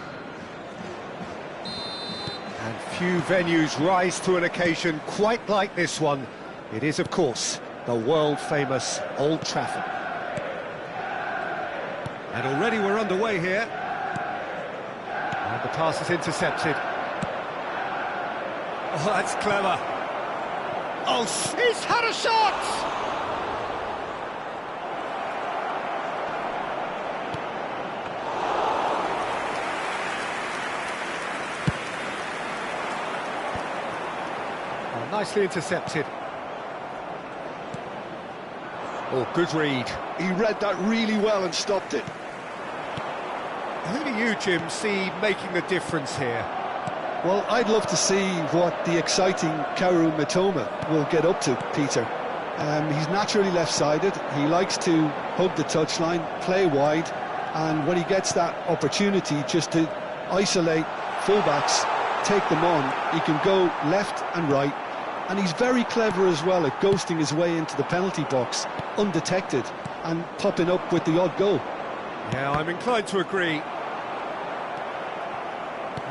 And few venues rise to an occasion quite like this one. It is, of course, the world-famous Old Trafford. And already we're underway here. And the pass is intercepted. Oh, that's clever. Oh, he's had a shot! Oh, nicely intercepted. Oh, good read. He read that really well and stopped it. Who do you, Jim, see making the difference here? Well, I'd love to see what the exciting Kaoru Mitoma will get up to, Peter. He's naturally left-sided. He likes to hug the touchline, play wide, and when he gets that opportunity just to isolate fullbacks, take them on, he can go left and right. And he's very clever as well at ghosting his way into the penalty box, undetected, and popping up with the odd goal. Yeah, I'm inclined to agree.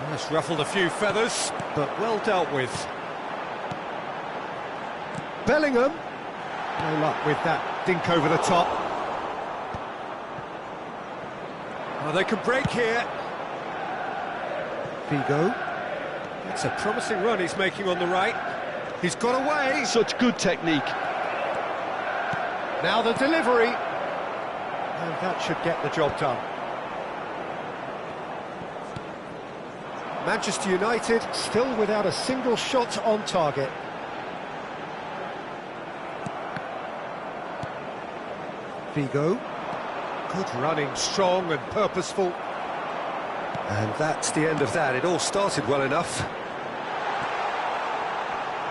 That's ruffled a few feathers, but well dealt with. Bellingham. No luck with that dink over the top. Oh, they can break here. Figo. That's a promising run he's making on the right. He's got away. Such good technique. Now the delivery. And that should get the job done. Manchester United still without a single shot on target. Figo. Good running, strong and purposeful. And that's the end of that. It all started well enough.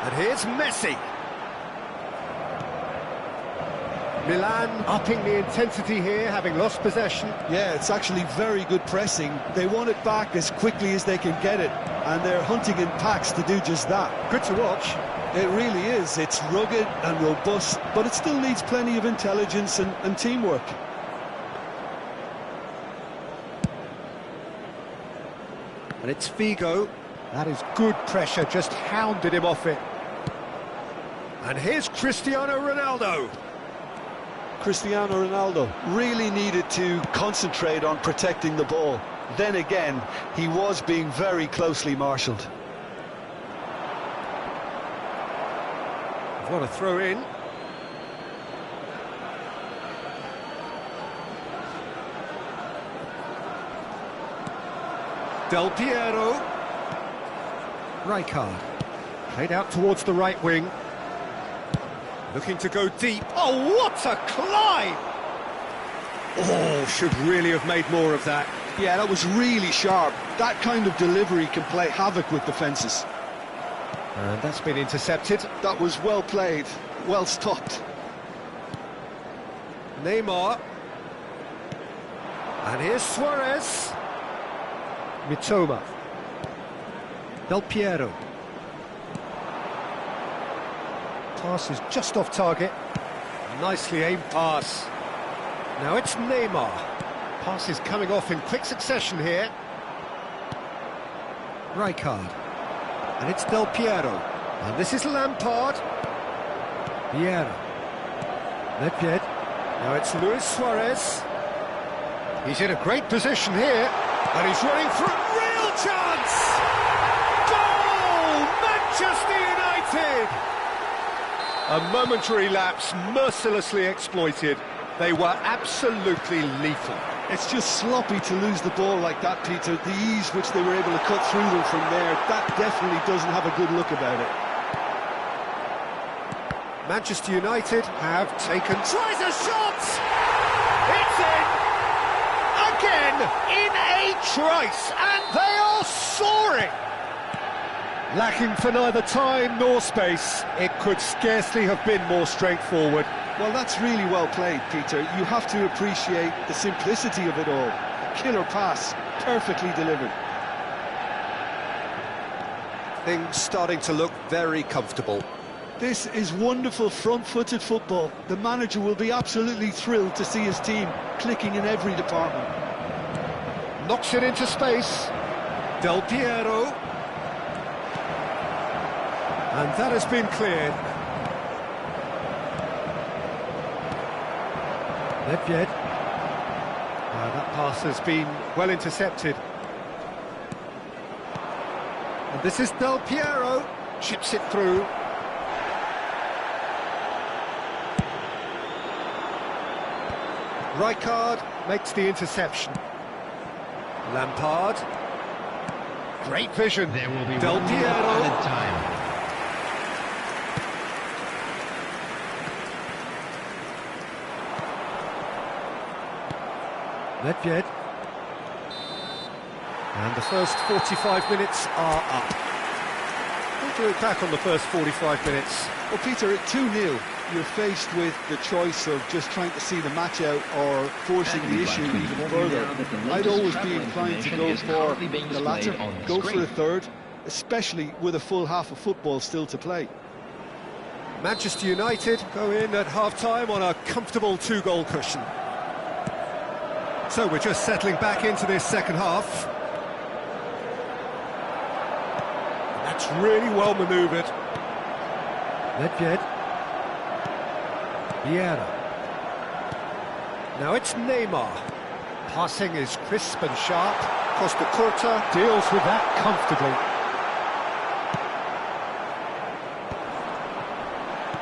And here's Messi. Milan upping the intensity here, having lost possession. Yeah, it's actually very good pressing. They want it back as quickly as they can get it, and they're hunting in packs to do just that. Good to watch. It really is. It's rugged and robust, but it still needs plenty of intelligence and teamwork. And it's Figo. That is good pressure, just hounded him off it. And here's Cristiano Ronaldo. Cristiano Ronaldo really needed to concentrate on protecting the ball. Then again, he was being very closely marshalled. What a throw in. Del Piero. Rijkaard. Played out towards the right wing. Looking to go deep. Oh, what a climb! Oh, should really have made more of that. Yeah, that was really sharp. That kind of delivery can play havoc with defences. And that's been intercepted. That was well played, well stopped. Neymar. And here's Suarez. Mitoma. Del Piero. Pass is just off target. Nicely aimed pass. Now it's Neymar. Pass is coming off in quick succession here. Rijkaard. And it's Del Piero. And this is Lampard. Vieira. Lepjed. Now it's Luis Suarez. He's in a great position here. And he's running for a real chance! Goal! Manchester United! A momentary lapse mercilessly exploited. They were absolutely lethal. It's just sloppy to lose the ball like that, Peter. The ease which they were able to cut through them from there, that definitely doesn't have a good look about it. Manchester United have taken... Tries a shot! It's in! Again, in a trice, and they are soaring! Lacking for neither time nor space, it could scarcely have been more straightforward. Well, that's really well played, Peter. You have to appreciate the simplicity of it all. Killer pass, perfectly delivered. Things starting to look very comfortable. This is wonderful front-footed football. The manager will be absolutely thrilled to see his team clicking in every department. Knocks it into space. Del Piero. And that has been cleared. Nedved. That pass has been well intercepted. And this is Del Piero. Chips it through. Rijkaard makes the interception. Lampard. Great vision. There will be Del one Piero. more added time. Nedved. And the first 45 minutes are up. What do we back on the first 45 minutes? Well, Peter, at 2-0, you're faced with the choice of just trying to see the match out or forcing the issue even further. I'd always be inclined to go for the latter, go for a third, especially with a full half of football still to play. Manchester United go in at half-time on a comfortable 2-goal cushion. So we're just settling back into this second half. That's really well manoeuvred. Nedved. Vieira. Now it's Neymar. Passing is crisp and sharp. Costa Curta deals with that comfortably.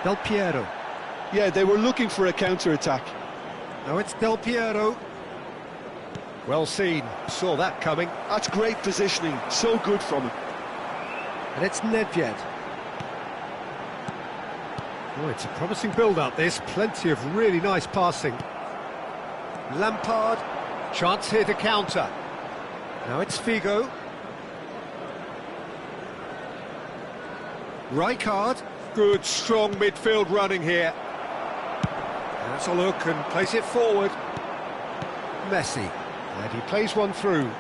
Del Piero. Yeah, they were looking for a counter-attack. Now it's Del Piero. Well seen, saw that coming. That's great positioning, so good from him. And it's Nedved. Oh, it's a promising build-up, this. Plenty of really nice passing. Lampard. Chance here to counter. Now it's Figo. Rijkaard. Good, strong midfield running here. That's a look and plays it forward. Messi. And he plays one through.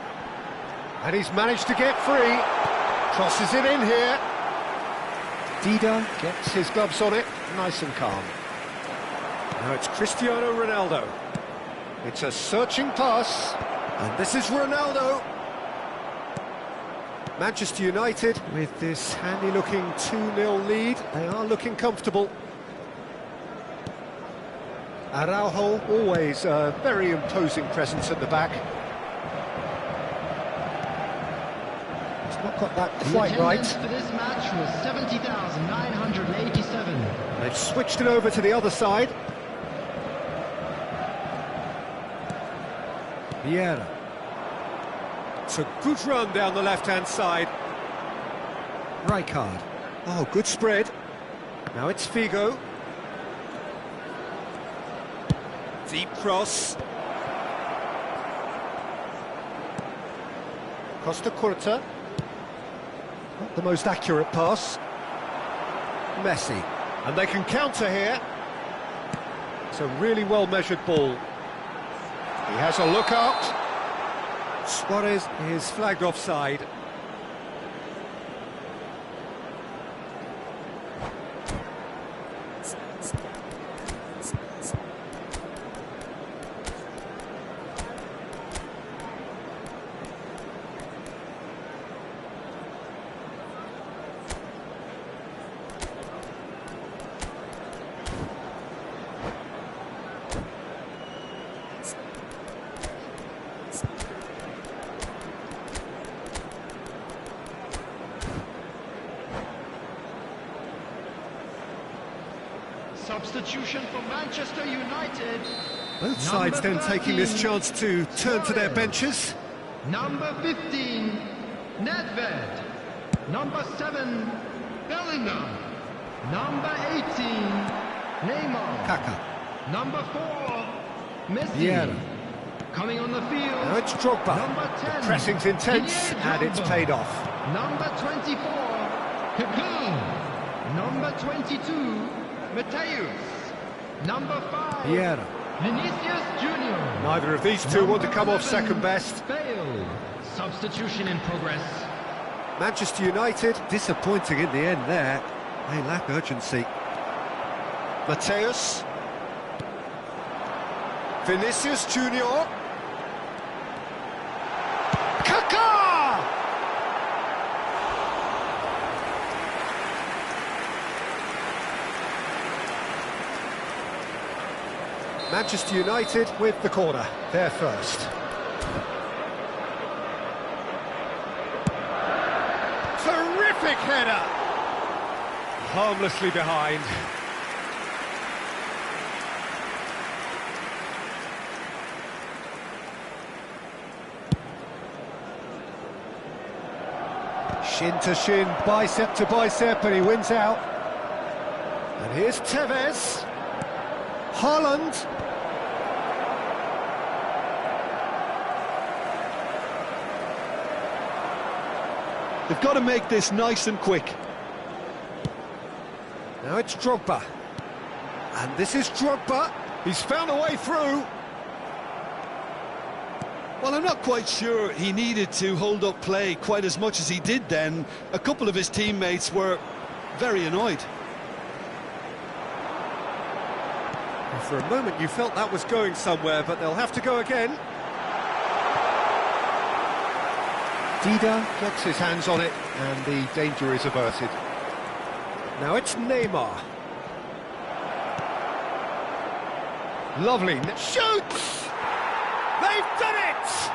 And he's managed to get free. Crosses it in here. Dida gets his gloves on it, nice and calm. Now it's Cristiano Ronaldo. It's a searching pass. And this is Ronaldo. Manchester United, with this handy-looking 2-0 lead, they are looking comfortable. Araujo, always a very imposing presence at the back. He's not got that quite right. For this match was 70,987. They've switched it over to the other side. Vieira. It's a good run down the left-hand side. Rijkaard. Oh, good spread. Now it's Figo. Deep cross. Costa Curta. Not the most accurate pass. Messi. And they can counter here. It's a really well-measured ball. He has a look out. Suarez is flagged offside. Substitution for Manchester United. Both sides then taking this chance to turn to their benches. Number 15, Nedved. Number 7, Bellingham. Number 18, Neymar. Kaka. Number 4, Messi. Vieira. Coming on the field. Now it's Drogba. Number 10, The pressing's intense Didier and it's Drogba. paid off. Number 24, Kaká. Number 22, Mateus. Number 5, Vieira. Vinicius Junior. Neither of these two want to come off second best. Failed. Substitution in progress. Manchester United, disappointing in the end there. They lack urgency. Mateus. Vinicius Junior. Kaká! Manchester United with the corner, their first. Terrific header! Harmlessly behind. Shin to shin, bicep to bicep, and he wins out. And here's Tevez. Haaland. They've got to make this nice and quick. Now it's Drogba. And this is Drogba. He's found a way through. Well, I'm not quite sure he needed to hold up play quite as much as he did then. A couple of his teammates were very annoyed. And for a moment you felt that was going somewhere, but they'll have to go again. Dida gets his hands on it, and the danger is averted. Now it's Neymar. Lovely. Shoots! They've done it!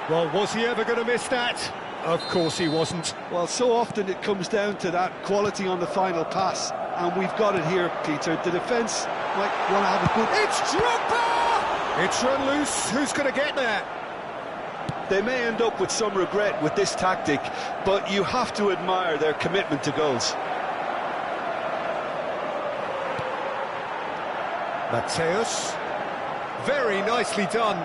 Well, was he ever going to miss that? Of course he wasn't. Well, so often it comes down to that quality on the final pass, and we've got it here, Peter. The defence might want to have a good... It's Drogba! It's run loose. Who's going to get there? They may end up with some regret with this tactic, but you have to admire their commitment to goals. Mateus. Very nicely done.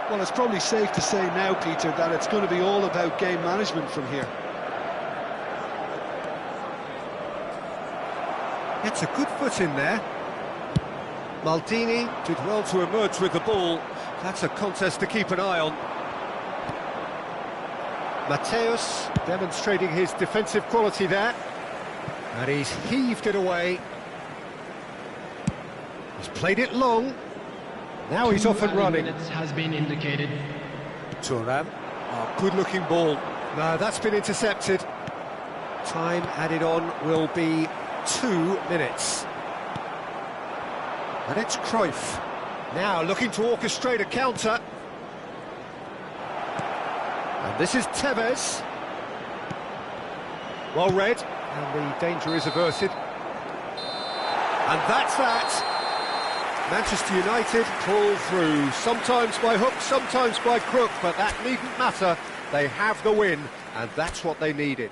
Well, it's probably safe to say now, Peter, that it's going to be all about game management from here. Gets a good foot in there. Maldini did well to emerge with the ball. That's a contest to keep an eye on. Mateus demonstrating his defensive quality there. And he's heaved it away. He's played it long. Now he's off and running. Minutes has been indicated. Thuram. Oh, good-looking ball. No, that's been intercepted. Time added on will be 2 minutes. And it's Cruyff. Now looking to orchestrate a counter. And this is Tevez. Well read, and the danger is averted. And that's that. Manchester United pull through, sometimes by hook, sometimes by crook, but that needn't matter. They have the win, and that's what they needed.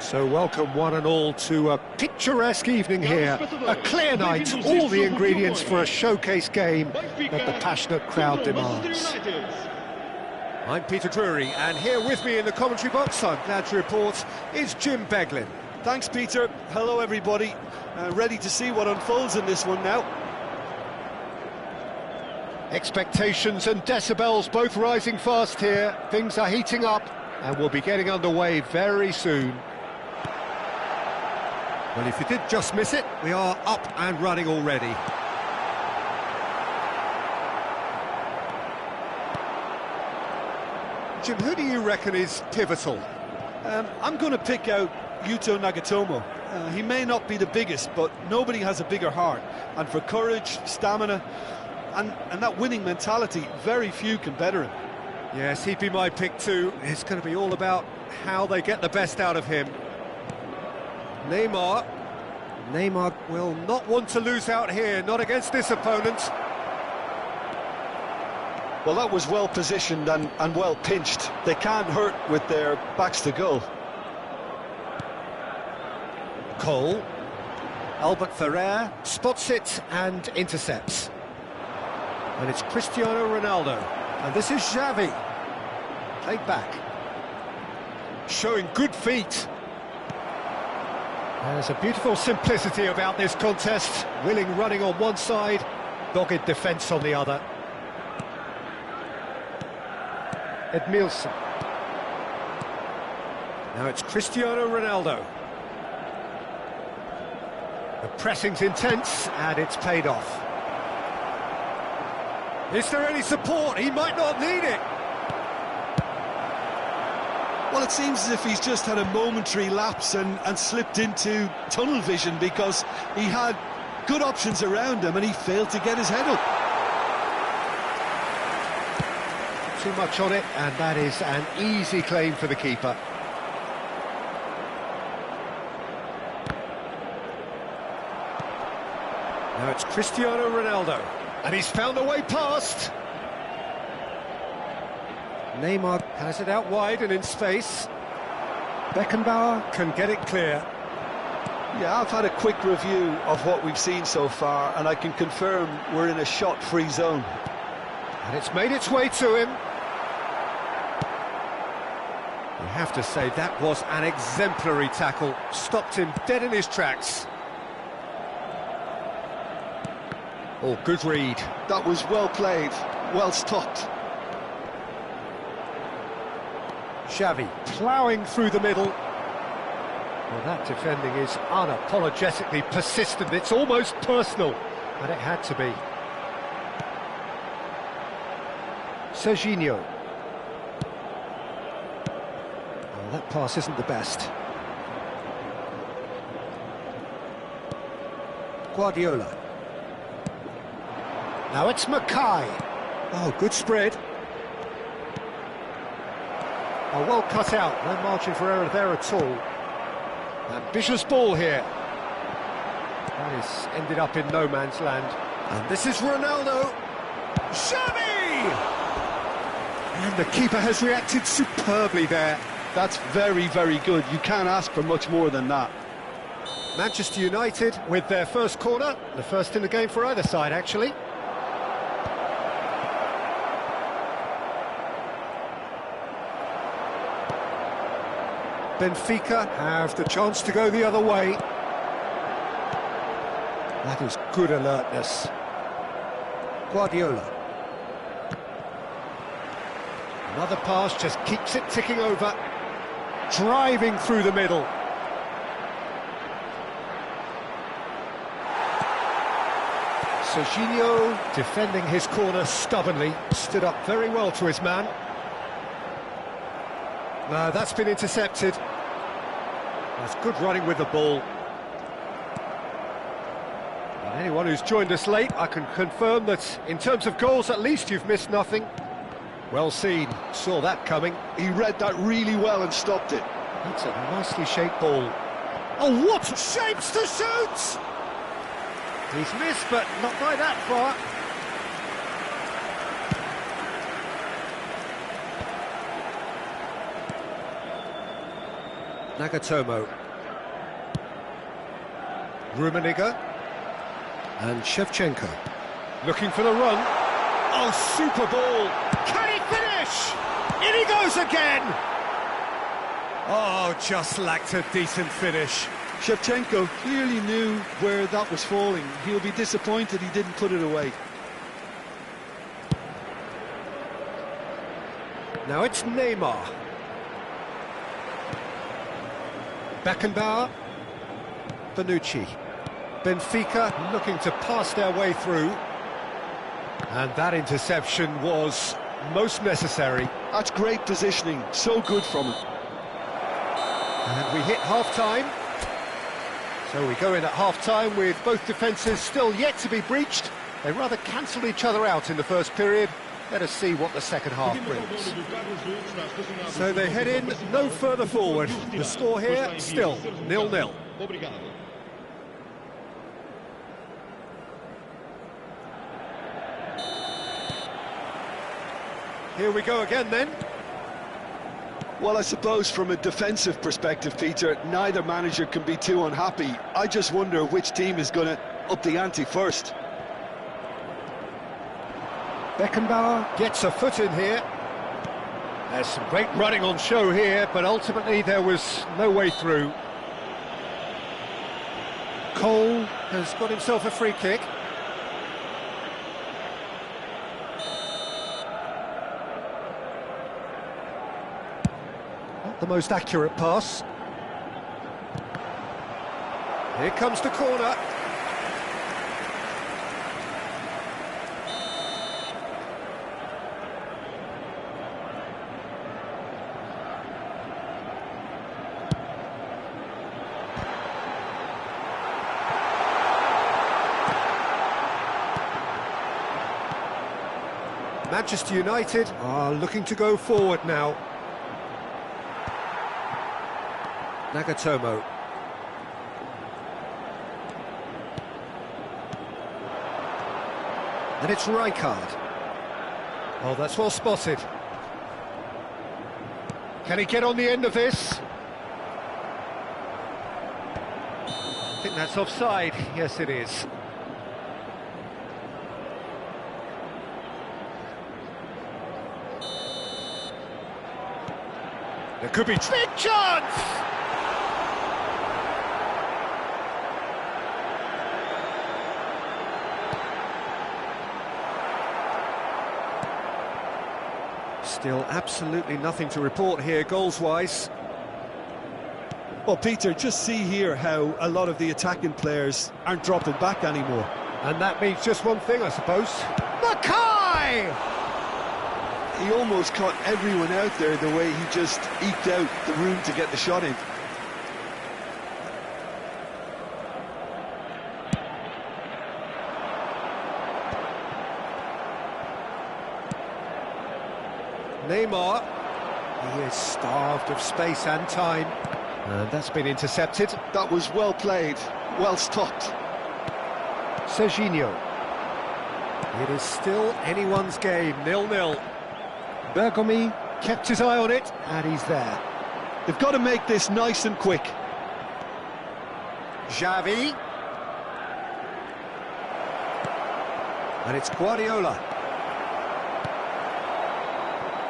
So welcome one and all to a picturesque evening here, a clear night, all the ingredients for a showcase game that the passionate crowd demands. I'm Peter Drury, and here with me in the commentary box, I'm glad to report, is Jim Beglin. Thanks, Peter. Hello, everybody. Ready to see what unfolds in this one now. Expectations and decibels both rising fast here. Things are heating up, and we'll be getting underway very soon. Well, if you did just miss it, we are up and running already. Jim, who do you reckon is pivotal? I'm going to pick out Yuto Nagatomo. He may not be the biggest, but nobody has a bigger heart. And for courage, stamina, and that winning mentality, very few can better him. Yes, he'd be my pick too. It's going to be all about how they get the best out of him. Neymar will not want to lose out here, not against this opponent. Well, that was well positioned and well pinched. They can't hurt with their backs to goal. Cole, Albert Ferrer spots it and intercepts. And it's Cristiano Ronaldo, and this is Xavi. Played back. Showing good feet. There's a beautiful simplicity about this contest. Willing running on one side, dogged defence on the other. Edmilson. Now it's Cristiano Ronaldo. The pressing's intense, and it's paid off. Is there any support? He might not need it. Well, it seems as if he's just had a momentary lapse and slipped into tunnel vision, because he had good options around him and he failed to get his head up. Too much on it, and that is an easy claim for the keeper. Now it's Cristiano Ronaldo, and he's found a way past. Neymar has it out wide and in space. Beckenbauer can get it clear. Yeah, I've had a quick review of what we've seen so far, and I can confirm we're in a shot-free zone. And it's made its way to him. You have to say that was an exemplary tackle. Stopped him dead in his tracks. Oh, good read. That was well played, well stopped. Xavi ploughing through the middle. Well, that defending is unapologetically persistent. It's almost personal, and it had to be. Serginho. Oh, that pass isn't the best. Guardiola. Now it's Mackay. Oh, good spread. Oh, well cut out. No margin for error there at all. Ambitious ball here. That is ended up in no man's land. And this is Ronaldo. Xavi! And the keeper has reacted superbly there. That's very, very good. You can't ask for much more than that. Manchester United with their first corner. The first in the game for either side, actually. Benfica have the chance to go the other way. That is good alertness. Guardiola. Another pass just keeps it ticking over. Driving through the middle. Serginho defending his corner stubbornly. Stood up very well to his man. No, that's been intercepted. That's good running with the ball. And anyone who's joined us late, I can confirm that in terms of goals, at least you've missed nothing. Well seen, saw that coming. He read that really well and stopped it. That's a nicely shaped ball. Oh, what shapes to shoot! He's missed, but not by that far. Nagatomo. Rummenigge. And Shevchenko. Looking for the run. Oh, super ball. Can he finish? In he goes again. Oh, just lacked a decent finish. Shevchenko clearly knew where that was falling. He'll be disappointed he didn't put it away. Now it's Neymar. Beckenbauer. Bonucci. Benfica looking to pass their way through. And that interception was most necessary. That's great positioning, so good from him. And we hit half-time. So we go in at half-time with both defences still yet to be breached. They rather cancelled each other out in the first period. Let us see what the second half brings. So they head in no further forward. The score here, still 0-0. Here we go again then. Well, I suppose from a defensive perspective, Peter, neither manager can be too unhappy. I just wonder which team is going to up the ante first. Beckenbauer gets a foot in here. There's some great running on show here, but ultimately there was no way through. Cole has got himself a free kick. Not the most accurate pass. Here comes the corner. Manchester United are looking to go forward now. Nagatomo. And it's Rijkaard. Oh, that's well spotted. Can he get on the end of this? I think that's offside. Yes, it is. There could be big chance! Still absolutely nothing to report here, goals-wise. Well, Peter, just see here how a lot of the attacking players aren't dropping back anymore. And that means just one thing, I suppose. Mackay! He almost caught everyone out there the way he just eked out the room to get the shot in. Neymar, he is starved of space and time. And that's been intercepted. That was well played, well stopped. Serginho. It is still anyone's game, 0-0. Bergomi kept his eye on it, and he's there. They've got to make this nice and quick. Xavi. And it's Guardiola.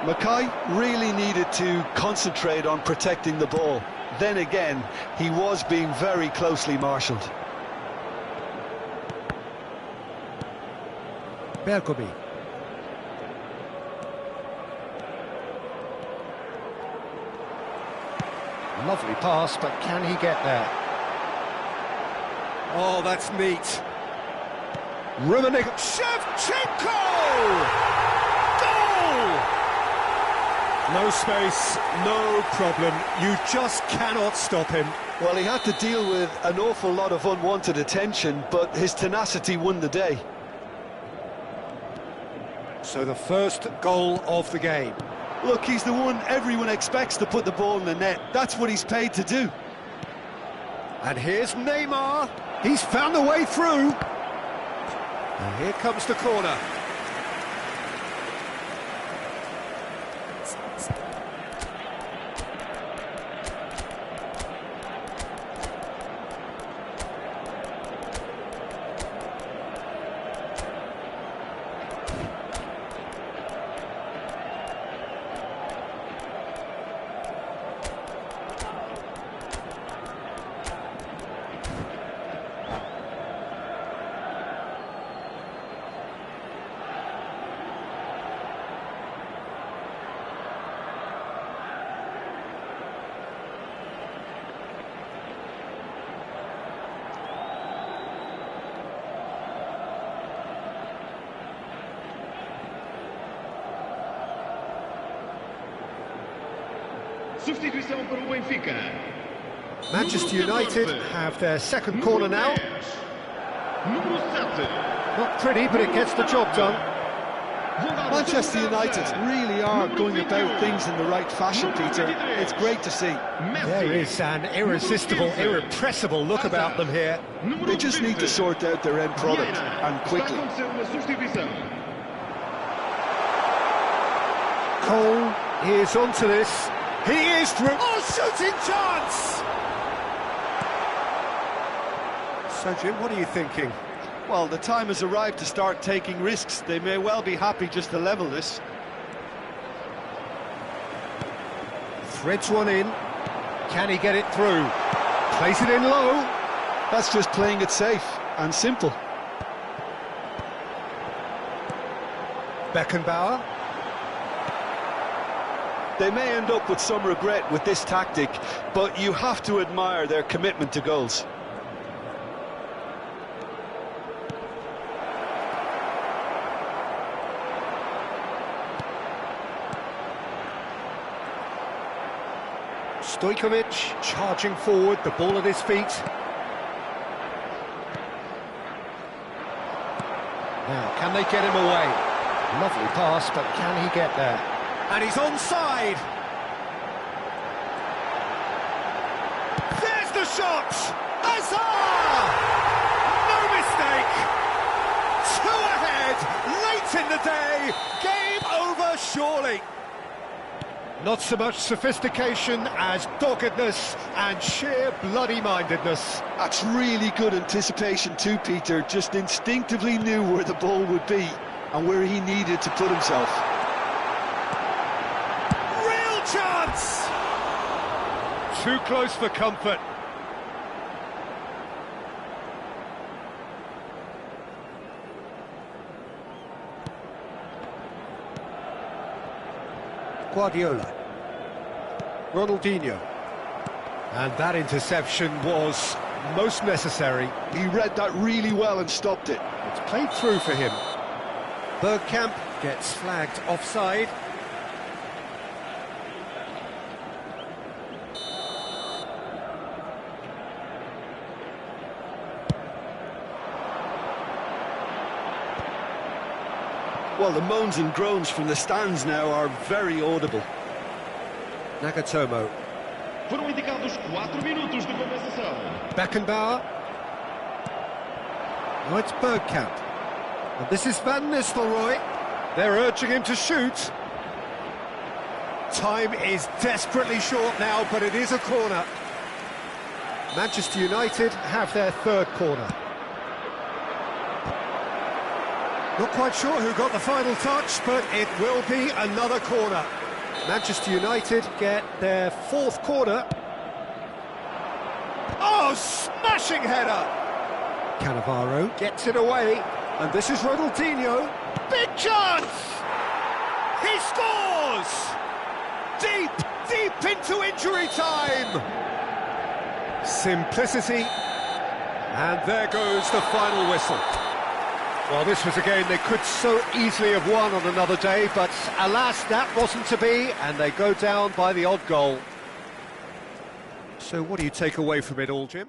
Mackay really needed to concentrate on protecting the ball. Then again, he was being very closely marshalled. Bergomi. Lovely pass, but can he get there? Oh, that's neat. Rummenigge. Shevchenko! Goal! No space, no problem. You just cannot stop him. Well, he had to deal with an awful lot of unwanted attention, but his tenacity won the day. So the first goal of the game. Look, he's the one everyone expects to put the ball in the net. That's what he's paid to do. And here's Neymar. He's found a way through. And here comes the corner. Substituição para o Benfica. Manchester United have their second corner now. Número 7. Not pretty, but it gets the job done. Manchester United really are going about things in the right fashion, Peter. It's great to see. There is an irresistible, irrepressible look about them here. They just need to sort out their end product, and quickly. Cole is onto this. He is through. Oh, shooting chance! So, Jim, what are you thinking? Well, the time has arrived to start taking risks. They may well be happy just to level this. Threads one in. Can he get it through? Plays it in low. That's just playing it safe and simple. Beckenbauer. They may end up with some regret with this tactic, but you have to admire their commitment to goals. Stojkovic charging forward, the ball at his feet. Now, can they get him away? Lovely pass, but can he get there? And he's onside! There's the shot! Hazard! No mistake! 2 ahead, late in the day, game over surely. Not so much sophistication as doggedness and sheer bloody-mindedness. That's really good anticipation too, Peter. Just instinctively knew where the ball would be and where he needed to put himself. Real chance! Too close for comfort. Guardiola. Ronaldinho. And that interception was most necessary. He read that really well and stopped it. It's played through for him. Bergkamp gets flagged offside. Well, the moans and groans from the stands now are very audible. Nagatomo. Foram indicados 4 minutos de compensação. Beckenbauer. Oh, it's Bergkamp. And this is Van Nistelrooy. They're urging him to shoot. Time is desperately short now, but it is a corner. Manchester United have their third corner. Not quite sure who got the final touch, but it will be another corner. Manchester United get their fourth corner. Oh, smashing header! Cannavaro gets it away, and this is Ronaldinho. Big chance! He scores! Deep, deep into injury time! Simplicity, and there goes the final whistle. Well, this was a game they could so easily have won on another day, but alas, that wasn't to be, and they go down by the odd goal. So what do you take away from it all, Jim?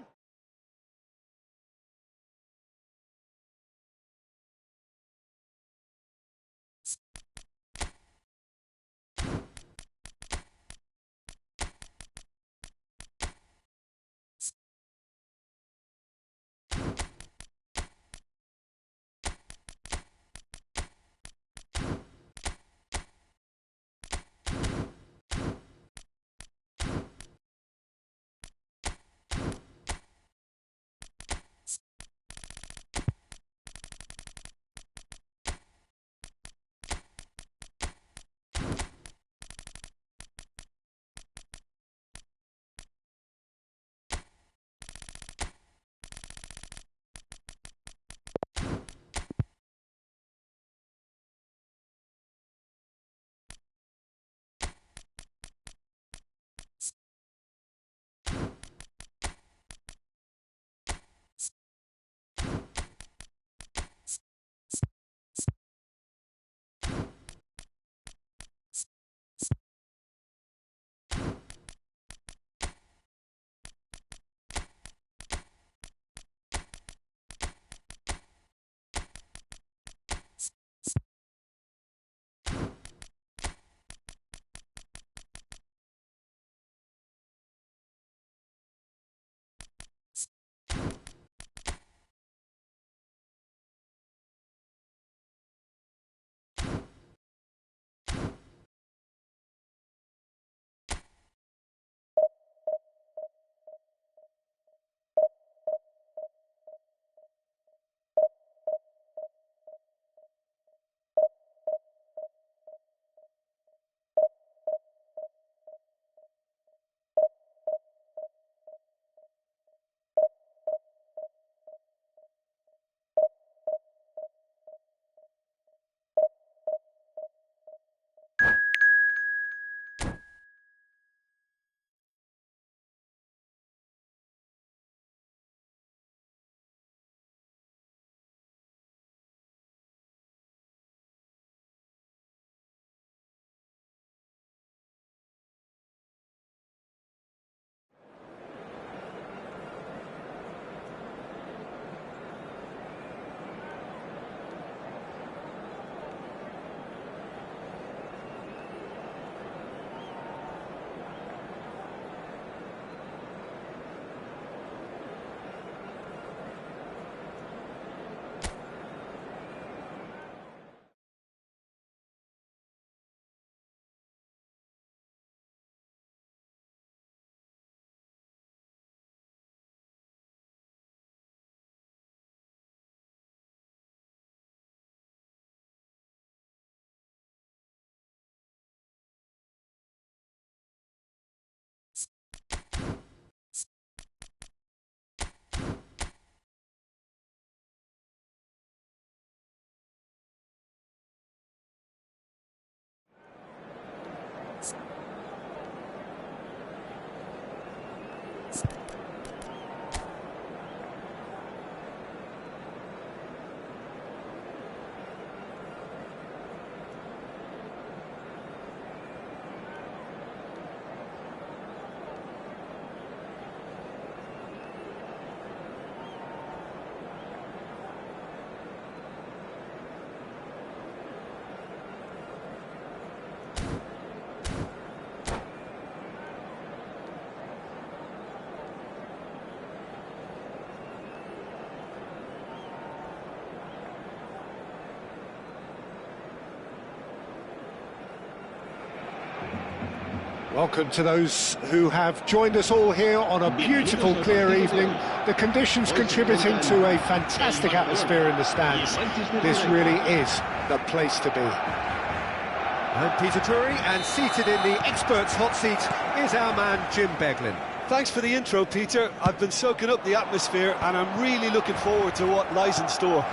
Welcome to those who have joined us all here on a beautiful, clear evening. The conditions contributing to a fantastic atmosphere in the stands. This really is the place to be. I'm Peter Drury, and seated in the experts' hot seat is our man Jim Beglin. Thanks for the intro, Peter. I've been soaking up the atmosphere, and I'm really looking forward to what lies in store.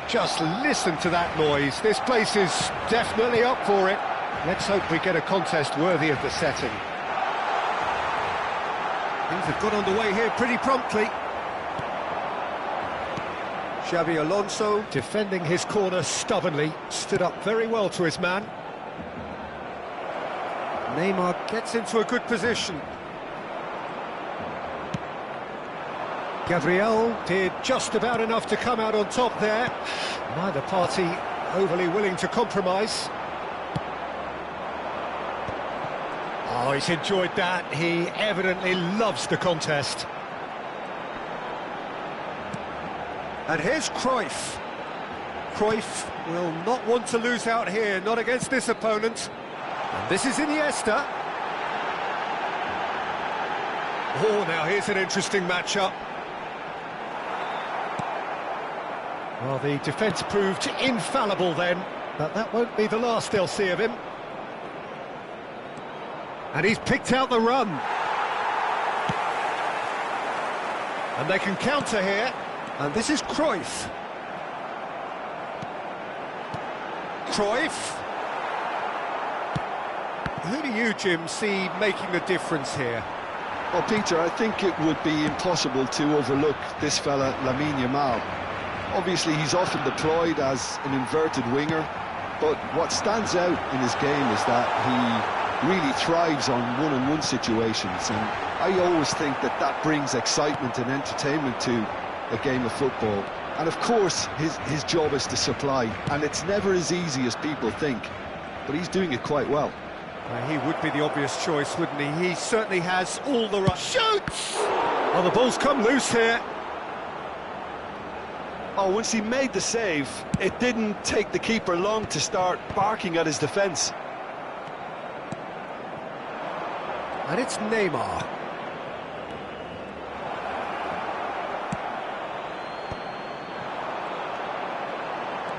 Just listen to that noise. This place is definitely up for it. Let's hope we get a contest worthy of the setting. Things have got underway here pretty promptly. Xabi Alonso defending his corner stubbornly, stood up very well to his man. Neymar gets into a good position. Gabriel did just about enough to come out on top there. Neither party overly willing to compromise. Oh, he's enjoyed that. He evidently loves the contest. And here's Cruyff. Cruyff will not want to lose out here, not against this opponent. And this is Iniesta. Oh, now here's an interesting matchup. Well, the defence proved infallible then, but that won't be the last they'll see of him. And he's picked out the run. And they can counter here. And this is Cruyff. Cruyff. Who do you, Jim, see making the difference here? Well, Peter, I think it would be impossible to overlook this fella, Lamine Yamal. Obviously, he's often deployed as an inverted winger, but what stands out in his game is that he really thrives on one-on-one situations, and I always think that that brings excitement and entertainment to a game of football. And of course, his job is to supply, and it's never as easy as people think, but he's doing it quite well. He would be the obvious choice, wouldn't he? He certainly has all the right... Shoots! Oh, the ball's come loose here. Oh, once he made the save, it didn't take the keeper long to start barking at his defence. And it's Neymar.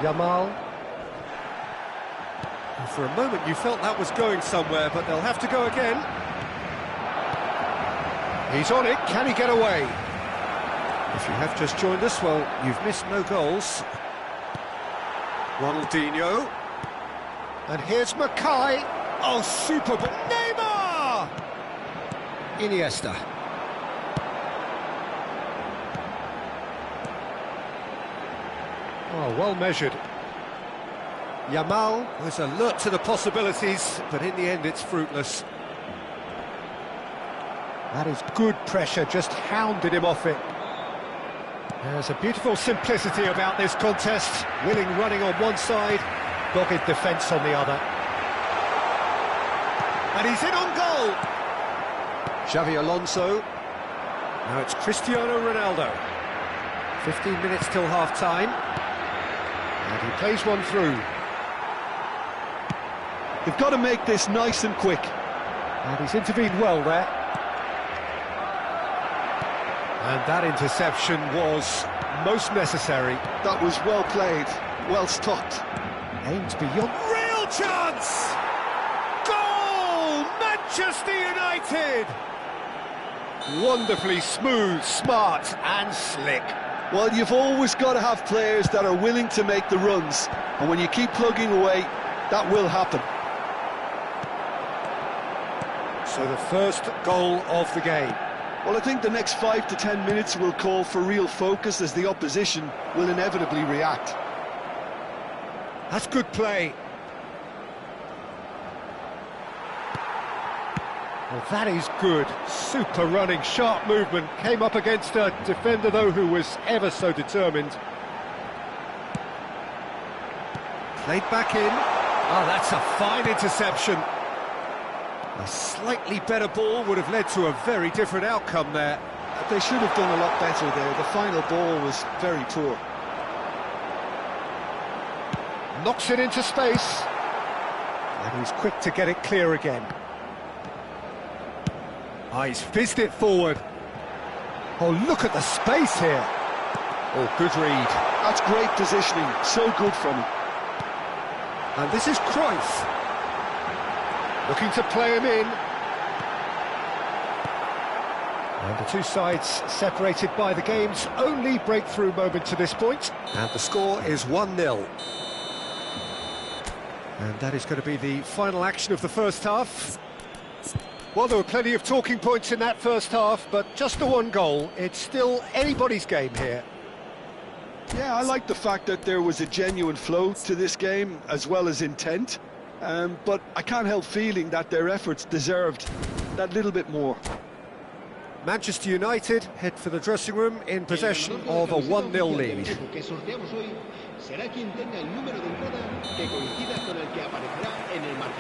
Yamal. And for a moment you felt that was going somewhere, but they'll have to go again. He's on it, can he get away? If you have just joined us, well, you've missed no goals. Ronaldinho. And here's Mackay. Oh, super, but Neymar! Iniesta. Oh, well measured. Yamal was alert to the possibilities, but in the end it's fruitless. That is good pressure, just hounded him off it. There's a beautiful simplicity about this contest. Willing running on one side, dogged defence on the other. And he's in on goal! Xabi Alonso. Now it's Cristiano Ronaldo. 15 minutes till half-time. And he plays one through. They've got to make this nice and quick. And he's intervened well there. And that interception was most necessary. That was well played, well stopped. Aimed beyond... Real chance! Goal! Manchester United! Wonderfully smooth, smart and slick. Well, you've always got to have players that are willing to make the runs, and when you keep plugging away, that will happen. So the first goal of the game. Well, I think the next 5 to 10 minutes will call for real focus, as the opposition will inevitably react. That's good play. Well, that is good. Super running, sharp movement. Came up against a defender, though, who was ever so determined. Played back in. Oh, that's a fine interception. A slightly better ball would have led to a very different outcome there. They should have done a lot better there. The final ball was very poor. Knocks it into space. And he's quick to get it clear again. Ah, he's fizzed it forward. Oh, look at the space here. Oh, good read. That's great positioning, so good from him. And this is Cruyff. Looking to play him in. And the two sides separated by the game's only breakthrough moment to this point. And the score is 1-0. And that is going to be the final action of the first half. Well, there were plenty of talking points in that first half, but just the one goal. It's still anybody's game here. Yeah, I like the fact that there was a genuine flow to this game, as well as intent. But I can't help feeling that their efforts deserved that little bit more. Manchester United head for the dressing room in possession of a 1-0 lead.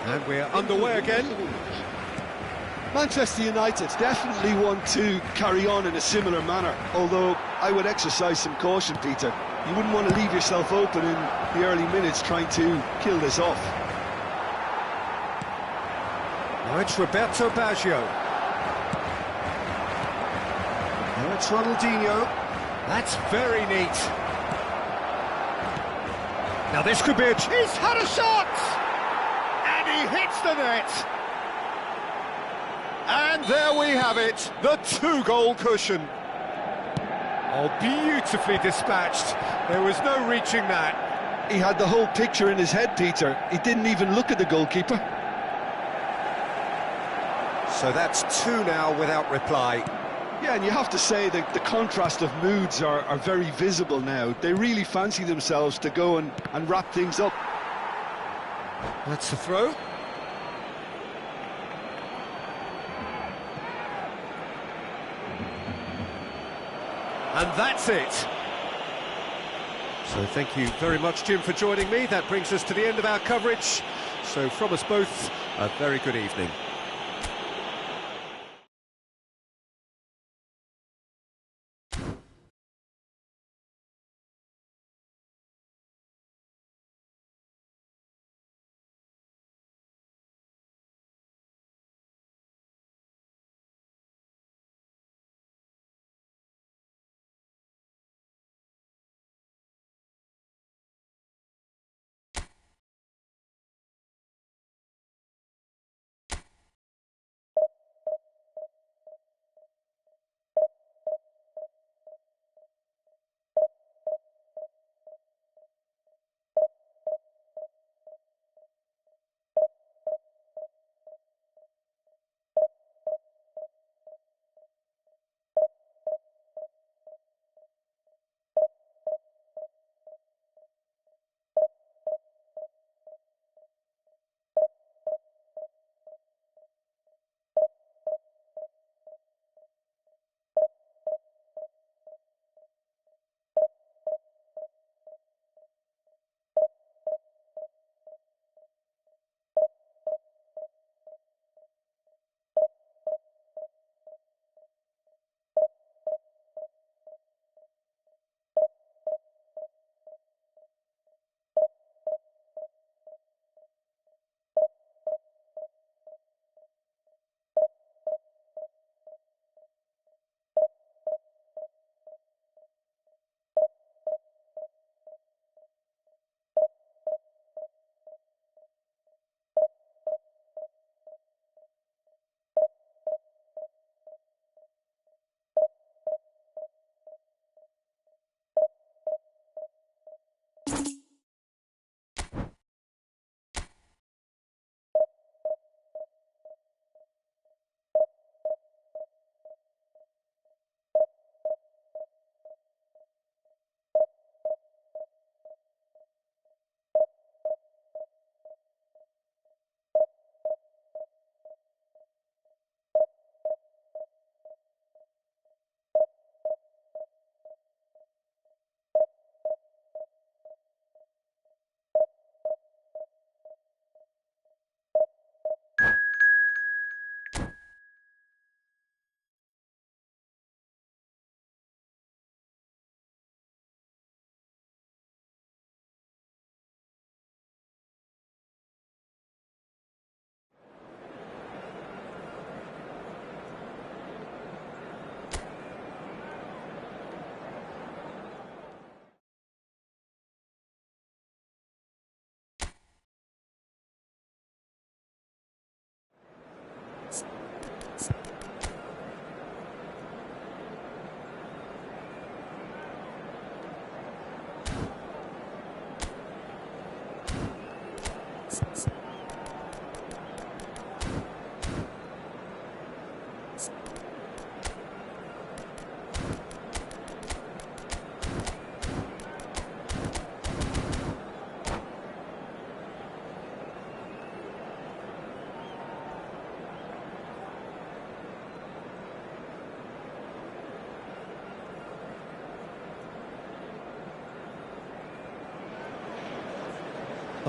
And we're underway again. Manchester United definitely want to carry on in a similar manner, although I would exercise some caution, Peter. You wouldn't want to leave yourself open in the early minutes trying to kill this off. Now it's Roberto Baggio. Now it's Ronaldinho. That's very neat. Now this could be a... He's had a shot! And he hits the net! And there we have it, the two-goal cushion. Oh, beautifully dispatched. There was no reaching that. He had the whole picture in his head, Peter. He didn't even look at the goalkeeper. So that's two now without reply. Yeah, and you have to say that the contrast of moods are very visible now. They really fancy themselves to go and wrap things up. That's the throw. And that's it. So thank you very much, Jim, for joining me. That brings us to the end of our coverage. So from us both, a very good evening.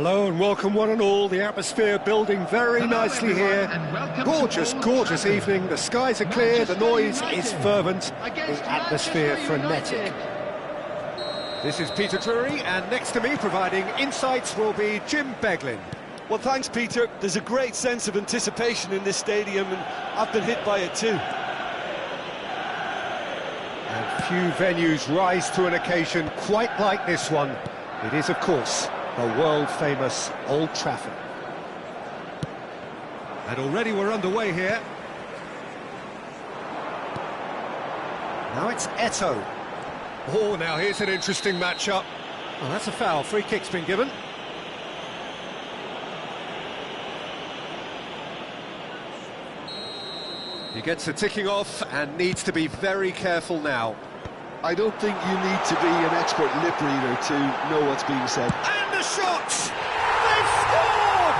Hello and welcome one and all. The atmosphere building very nicely here. Gorgeous, gorgeous evening. The skies are clear, the noise is fervent, the atmosphere frenetic. This is Peter Drury, and next to me providing insights will be Jim Beglin. Well, thanks, Peter. There's a great sense of anticipation in this stadium, and I've been hit by it too. And few venues rise to an occasion quite like this one. It is, of course, the world-famous Old Trafford. And already we're underway here. Now it's Eto'o. Oh, now here's an interesting matchup. Oh, that's a foul. Free kick's been given. He gets a ticking off and needs to be very careful now. I don't think you need to be an expert lip reader to know what's being said. And the shots! They've scored!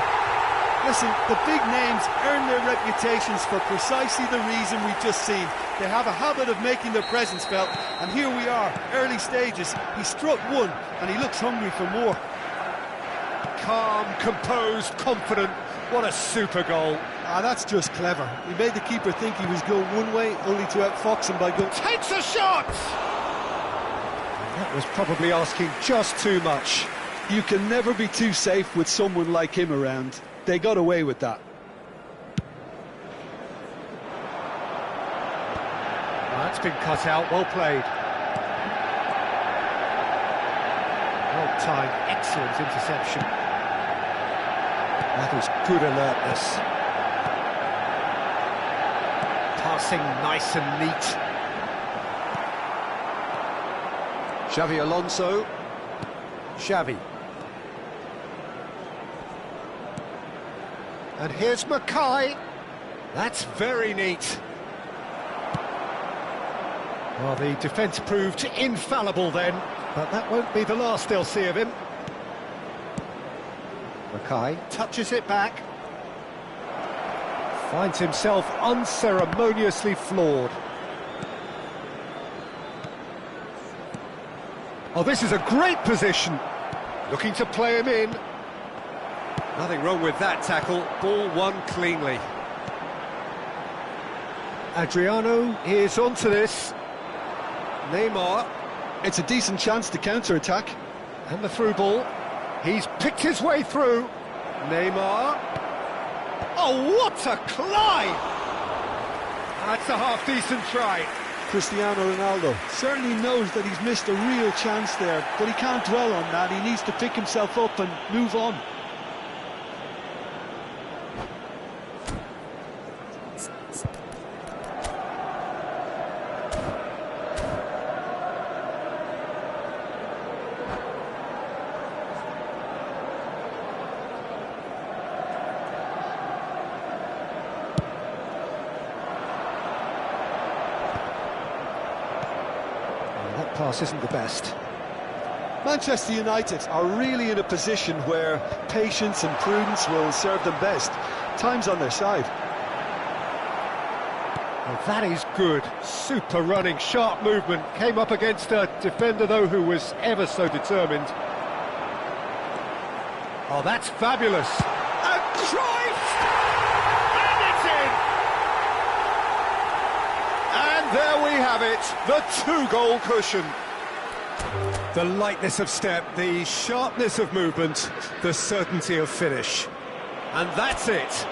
Listen, the big names earn their reputations for precisely the reason we've just seen. They have a habit of making their presence felt, and here we are, early stages. He struck one, and he looks hungry for more. Calm, composed, confident. What a super goal. Ah, that's just clever. He made the keeper think he was going one way, only to outfox him by going... Takes a shot! That was probably asking just too much. You can never be too safe with someone like him around. They got away with that. That's been cut out, well played. Well timed, excellent interception. That is good alertness. Passing nice and neat. Xavi Alonso. Xavi. And here's Mackay. That's very neat. Well, the defence proved infallible then, but that won't be the last they'll see of him. Mackay touches it back. Finds himself unceremoniously floored. Oh, this is a great position. Looking to play him in. Nothing wrong with that tackle. Ball won cleanly. Adriano is onto this. Neymar. It's a decent chance to counter-attack. And the through ball. He's picked his way through. Neymar. Oh, what a climb! That's a half-decent try. Cristiano Ronaldo certainly knows that he's missed a real chance there, but he can't dwell on that. He needs to pick himself up and move on. That pass isn't the best. Manchester United are really in a position where patience and prudence will serve them best. Time's on their side. Well, that is good. Super running, sharp movement. Came up against a defender, though, who was ever so determined. Oh, that's fabulous. And Cruyff! And it's in! And there we have it, the two-goal cushion. The lightness of step, the sharpness of movement, the certainty of finish. And that's it.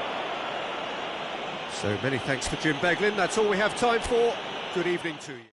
So many thanks to Jim Beglin. That's all we have time for. Good evening to you.